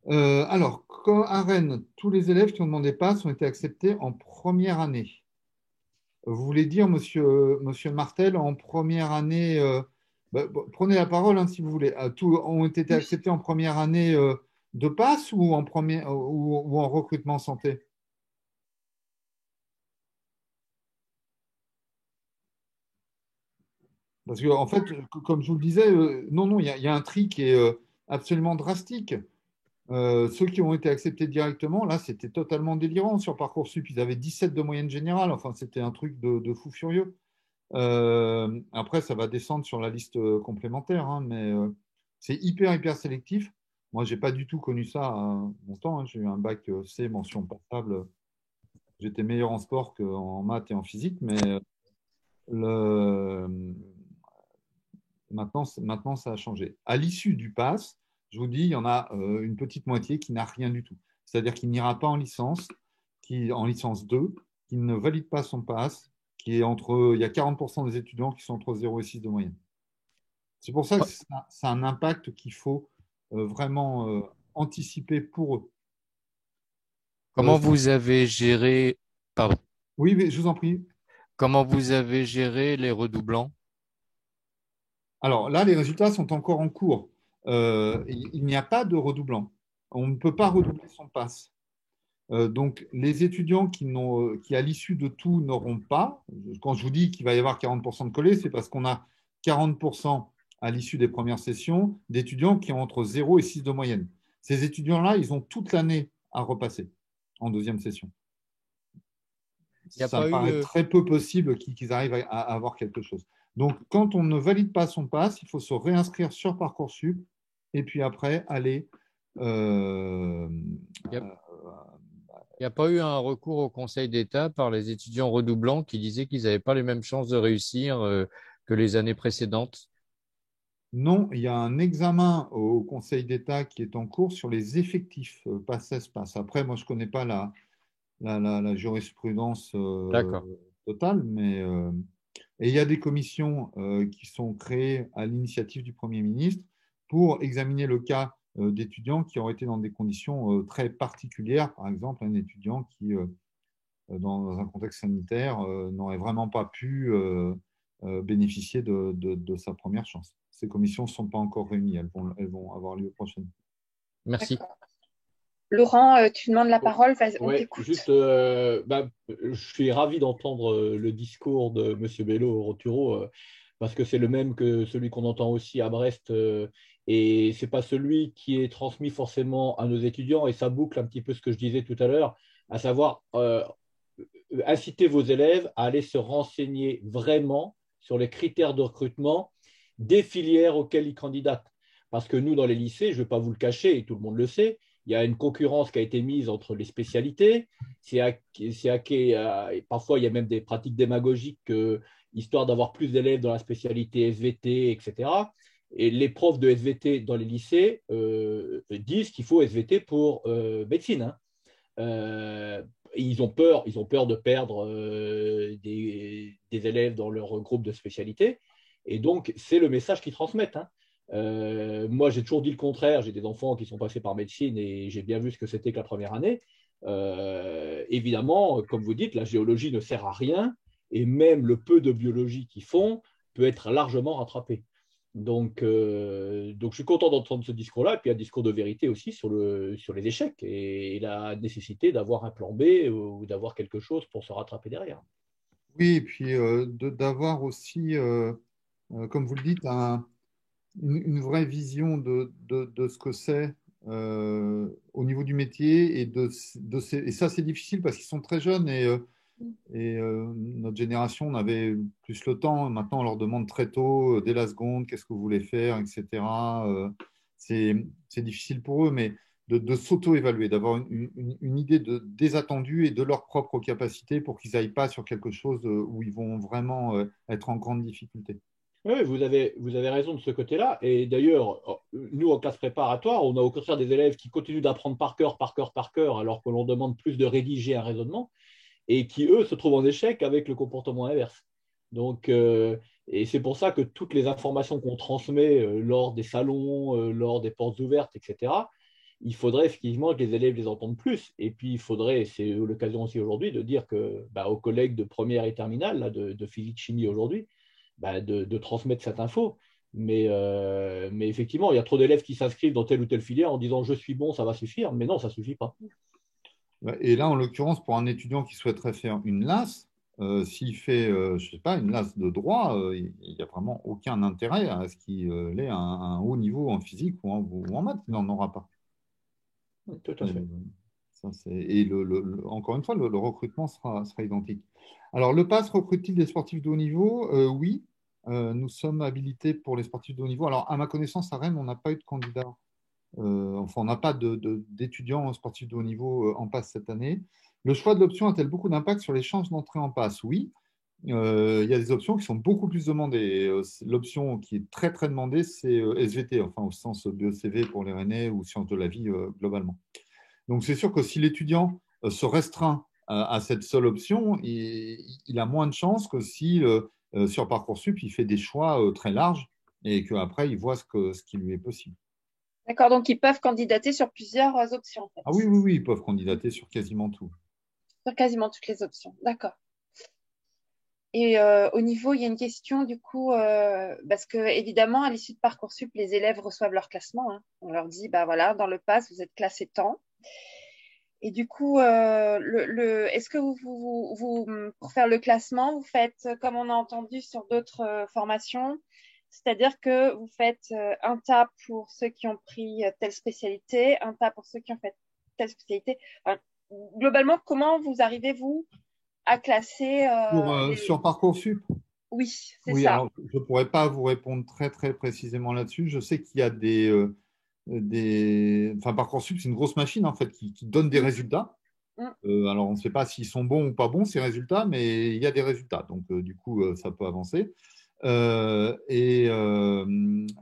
Alors, à Rennes, tous les élèves qui ont demandé PASS ont été acceptés en première année. Vous voulez dire, monsieur Martel, en première année, prenez la parole hein, si vous voulez. Tous ont été acceptés en première année de PASS ou ou en recrutement santé? Parce que, en fait, comme je vous le disais, non, il y a un tri qui est absolument drastique. Ceux qui ont été acceptés directement, là, c'était totalement délirant. Sur Parcoursup, ils avaient 17 de moyenne générale. Enfin, c'était un truc de fou furieux. Après, ça va descendre sur la liste complémentaire, hein, mais c'est hyper sélectif. Moi, j'ai pas du tout connu ça à mon temps. Hein. J'ai eu un bac C, mention passable. J'étais meilleur en sport qu'en maths et en physique, mais maintenant, ça a changé. À l'issue du PASS, je vous dis, il y en a une petite moitié qui n'a rien du tout. C'est-à-dire qu'il n'ira pas en licence, en licence 2, qui ne valide pas son PASS, il y a 40% des étudiants qui sont entre 0 et 6 de moyenne. C'est pour ça que ça a un impact qu'il faut vraiment anticiper pour eux.
Comment vous avez géré, pardon,
Oui, mais je vous en prie.
comment vous avez géré les redoublants?
Alors là, les résultats sont encore en cours. Il n'y a pas de redoublant. On ne peut pas redoubler son PASS. Donc, les étudiants qui, à l'issue de tout, n'auront pas, quand je vous dis qu'il va y avoir 40% de collés, c'est parce qu'on a 40% à l'issue des premières sessions d'étudiants qui ont entre 0 et 6 de moyenne. Ces étudiants-là, ils ont toute l'année à repasser en deuxième session. Ça paraît très peu possible qu'ils arrivent à avoir quelque chose. Donc, quand on ne valide pas son PASS, il faut se réinscrire sur Parcoursup et puis après aller.
Il n'y a pas eu un recours au Conseil d'État par les étudiants redoublants qui disaient qu'ils n'avaient pas les mêmes chances de réussir que les années précédentes?
Non, il y a un examen au Conseil d'État qui est en cours sur les effectifs PASS. Après, moi, je ne connais pas la jurisprudence totale, mais et il y a des commissions qui sont créées à l'initiative du Premier ministre pour examiner le cas d'étudiants qui auraient été dans des conditions très particulières. Par exemple, un étudiant qui, dans un contexte sanitaire, n'aurait vraiment pas pu bénéficier de sa première chance. Ces commissions ne sont pas encore réunies. Elles vont avoir lieu prochainement.
Merci.
Laurent, tu demandes la parole, on t'écoute.
Juste, je suis ravi d'entendre le discours de M. Bello-Roturo parce que c'est le même que celui qu'on entend aussi à Brest et ce n'est pas celui qui est transmis forcément à nos étudiants et ça boucle un petit peu ce que je disais tout à l'heure, à savoir inciter vos élèves à aller se renseigner vraiment sur les critères de recrutement des filières auxquelles ils candidatent. Parce que nous, dans les lycées, je ne vais pas vous le cacher, et tout le monde le sait, il y a une concurrence qui a été mise entre les spécialités. Parfois, il y a même des pratiques démagogiques histoire d'avoir plus d'élèves dans la spécialité SVT, etc. Et les profs de SVT dans les lycées disent qu'il faut SVT pour médecine. Ils ont peur de perdre des élèves dans leur groupe de spécialité. Et donc, c'est le message qu'ils transmettent. Moi, j'ai toujours dit le contraire. J'ai des enfants qui sont passés par médecine et j'ai bien vu ce que c'était que la première année. évidemment, comme vous dites, la géologie ne sert à rien et même le peu de biologie qu'ils font peut être largement rattrapé. Donc, je suis content d'entendre ce discours-là, et puis un discours de vérité aussi sur les échecs et la nécessité d'avoir un plan B ou d'avoir quelque chose pour se rattraper derrière.
Oui, et puis d'avoir aussi, comme vous le dites, une vraie vision de ce que c'est au niveau du métier. Et ça, c'est difficile parce qu'ils sont très jeunes notre génération, on avait plus le temps. Maintenant, on leur demande très tôt, dès la seconde, qu'est-ce que vous voulez faire, etc. C'est difficile pour eux, mais de s'auto-évaluer, d'avoir une idée des attendus et de leurs propres capacités pour qu'ils n'aillent pas sur quelque chose où ils vont vraiment être en grande difficulté.
Oui, vous avez raison de ce côté-là. Et d'ailleurs, nous, en classe préparatoire, on a au contraire des élèves qui continuent d'apprendre par cœur, alors que l'on demande plus de rédiger un raisonnement, et qui, eux, se trouvent en échec avec le comportement inverse. Donc, et c'est pour ça que toutes les informations qu'on transmet lors des salons, lors des portes ouvertes, etc., il faudrait effectivement que les élèves les entendent plus. Et puis, il faudrait, c'est l'occasion aussi aujourd'hui, de dire que aux collègues de première et terminale, là, de physique-chimie aujourd'hui, de transmettre cette info. Mais effectivement, il y a trop d'élèves qui s'inscrivent dans telle ou telle filière en disant « je suis bon, ça va suffire ». Mais non, ça ne suffit pas.
Et là, en l'occurrence, pour un étudiant qui souhaiterait faire une LAS, s'il fait, je ne sais pas, une LAS de droit, il n'y a vraiment aucun intérêt à ce qu'il ait un haut niveau en physique ou en maths. Il n'en aura pas.
Tout à fait.
Et encore une fois, le recrutement sera identique. Alors, le PASS recrute-t-il des sportifs de haut niveau? Oui, nous sommes habilités pour les sportifs de haut niveau. Alors, à ma connaissance, à Rennes, on n'a pas eu de candidat. On n'a pas d'étudiants sportifs de haut niveau en PASS cette année. Le choix de l'option a-t-elle beaucoup d'impact sur les chances d'entrer en PASS? Oui. Il y a des options qui sont beaucoup plus demandées. L'option qui est très, très demandée, c'est SVT, enfin au sens BECV pour les Rennais ou sciences de la vie globalement. Donc, c'est sûr que si l'étudiant se restreint à cette seule option, il a moins de chances que si sur Parcoursup, il fait des choix très larges et qu'après, il voit ce qui lui est possible.
D'accord, donc ils peuvent candidater sur plusieurs options. En fait.
Ah oui, ils peuvent candidater sur quasiment tout.
Sur quasiment toutes les options, d'accord. Et au niveau, il y a une question du coup, parce que évidemment, à l'issue de Parcoursup, les élèves reçoivent leur classement. Hein. On leur dit, voilà, dans le PASS, vous êtes classé tant. Et du coup, est-ce que vous, pour faire le classement, vous faites, comme on a entendu sur d'autres formations, c'est-à-dire que vous faites un tas pour ceux qui ont pris telle spécialité, un tas pour ceux qui ont fait telle spécialité. Enfin, globalement, comment vous arrivez, vous, à classer
sur Parcoursup?
Oui, c'est ça.
Alors, je ne pourrais pas vous répondre très, très précisément là-dessus. Je sais qu'il y a Enfin, Parcoursup, c'est une grosse machine en fait qui donne des résultats. Alors, on ne sait pas s'ils sont bons ou pas bons, ces résultats, mais il y a des résultats. Donc, du coup, ça peut avancer. Il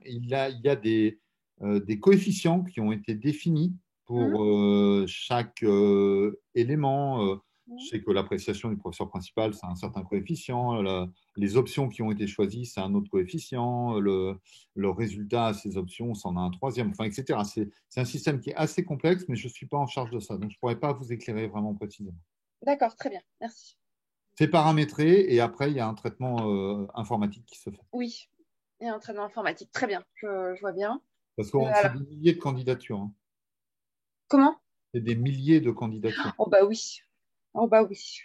y a des coefficients qui ont été définis pour chaque élément. Je sais que l'appréciation du professeur principal, c'est un certain coefficient. Les options qui ont été choisies, c'est un autre coefficient. Le résultat à ces options, c'en a un troisième, enfin, etc. C'est un système qui est assez complexe, mais je ne suis pas en charge de ça. Donc, je ne pourrais pas vous éclairer vraiment précisément.
D'accord, très bien. Merci.
C'est paramétré et après, il y a un traitement informatique qui se fait.
Oui, il y a un traitement informatique. Très bien, je vois bien.
Parce que c'est des milliers de candidatures. Hein.
Comment?
C'est des milliers de candidatures.
Oh bah oui. Oh bah oui.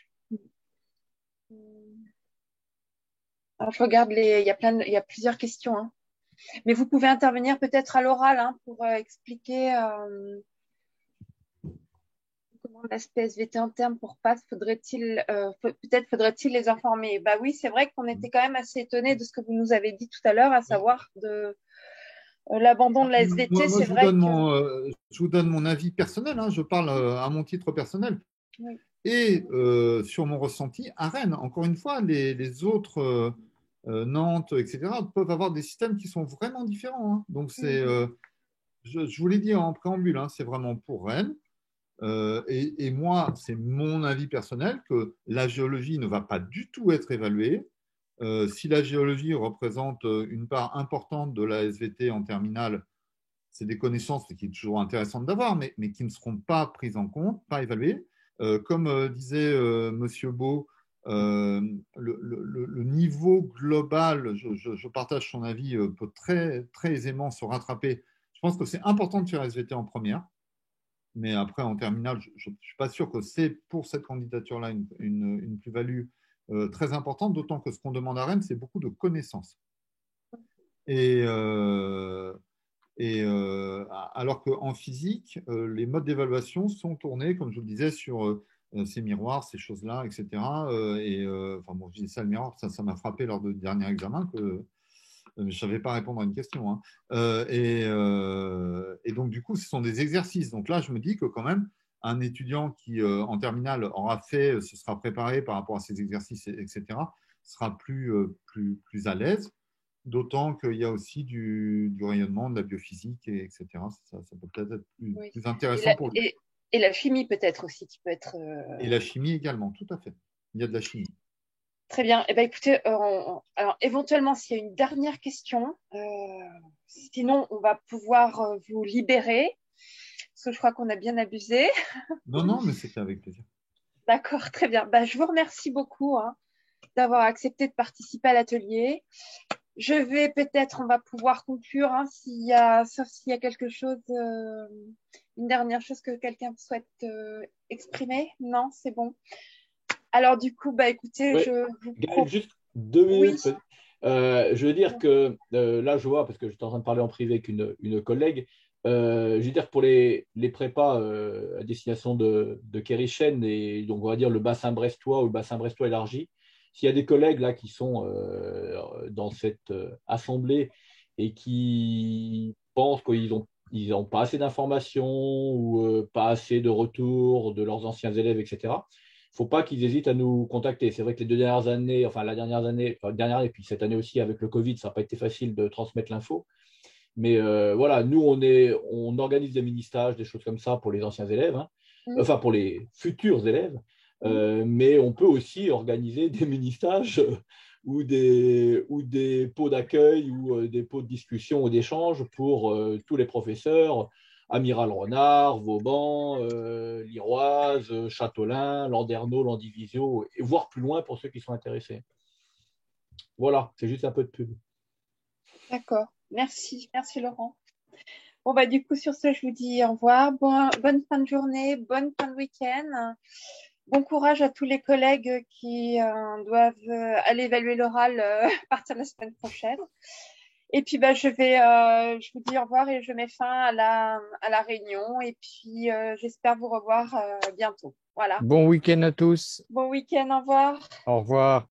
Alors, je regarde il y a plusieurs questions. Hein. Mais vous pouvez intervenir peut-être à l'oral hein, pour expliquer comment l'aspect SVT en termes pour PASS, peut-être faudrait-il les informer. Bah oui, c'est vrai qu'on était quand même assez étonnés de ce que vous nous avez dit tout à l'heure, à savoir de l'abandon de la SVT.
C'est vrai je vous donne mon avis personnel, hein, je parle à mon titre personnel. Oui. Et sur mon ressenti à Rennes, encore une fois, les autres Nantes, etc., peuvent avoir des systèmes qui sont vraiment différents. Hein. Donc, je vous l'ai dit en préambule, hein, c'est vraiment pour Rennes. Et moi, c'est mon avis personnel que la géologie ne va pas du tout être évaluée. Si la géologie représente une part importante de la SVT en terminale, c'est des connaissances qui est toujours intéressantes d'avoir, mais qui ne seront pas prises en compte, pas évaluées. Comme disait Monsieur Beau, le niveau global, je partage son avis, peut très, très aisément se rattraper. Je pense que c'est important de faire SVT en première, mais après en terminale, je ne suis pas sûr que c'est pour cette candidature-là une plus-value très importante, d'autant que ce qu'on demande à Rennes, c'est beaucoup de connaissances. Alors qu'en physique, les modes d'évaluation sont tournés, comme je vous le disais, sur ces miroirs, ces choses-là, etc. Enfin, bon, je dis ça, le miroir, ça m'a frappé lors du dernier examen que je ne savais pas répondre à une question. Hein. Et donc, du coup, ce sont des exercices. Donc là, je me dis que quand même, un étudiant qui, en terminale, aura fait, se sera préparé par rapport à ces exercices, etc., sera plus à l'aise. D'autant qu'il y a aussi du rayonnement, de la biophysique, etc. Ça peut peut-être être plus intéressant pour lui.
Et la chimie peut-être aussi, qui peut être…
Et la chimie également, tout à fait. Il y a de la chimie.
Très bien. Eh bien, écoutez, alors éventuellement, s'il y a une dernière question, sinon, on va pouvoir vous libérer, parce que je crois qu'on a bien abusé.
Non, mais c'était avec plaisir.
D'accord, très bien. Je vous remercie beaucoup d'avoir accepté de participer à l'atelier. Je vais peut-être, on va pouvoir conclure, sauf s'il y a quelque chose, une dernière chose que quelqu'un souhaite exprimer. Non, c'est bon. Alors du coup, écoutez, je vous
propose… Juste 2 minutes.
Oui.
Je veux dire que là, je vois, parce que j'étais en train de parler en privé avec une collègue, je veux dire que pour les prépas à destination de Kérichen, et donc on va dire le bassin brestois ou le bassin brestois élargi, s'il y a des collègues là qui sont dans cette assemblée et qui pensent qu'ils n'ont pas assez d'informations ou pas assez de retours de leurs anciens élèves, etc., il ne faut pas qu'ils hésitent à nous contacter. C'est vrai que les 2 dernières années, enfin la dernière année, et puis cette année aussi avec le Covid, ça n'a pas été facile de transmettre l'info. Mais voilà, nous, on organise des mini-stages, des choses comme ça pour les anciens élèves, enfin pour les futurs élèves. Mais on peut aussi organiser des mini-stages ou des pots d'accueil ou des pots de discussion ou d'échange pour tous les professeurs, Amiral Renard, Vauban, Liroise, Châtelain, Landerneau, Landivisio, et voire plus loin pour ceux qui sont intéressés. Voilà, c'est juste un peu de pub.
D'accord, merci Laurent. Bon, du coup, sur ce, je vous dis au revoir. Bonne fin de journée, bonne fin de week-end. Bon courage à tous les collègues qui doivent aller évaluer l'oral à partir de la semaine prochaine. Et puis, je vous dis au revoir et je mets fin à la réunion. Et puis, j'espère vous revoir bientôt. Voilà.
Bon week-end à tous.
Bon week-end, au revoir.
Au revoir.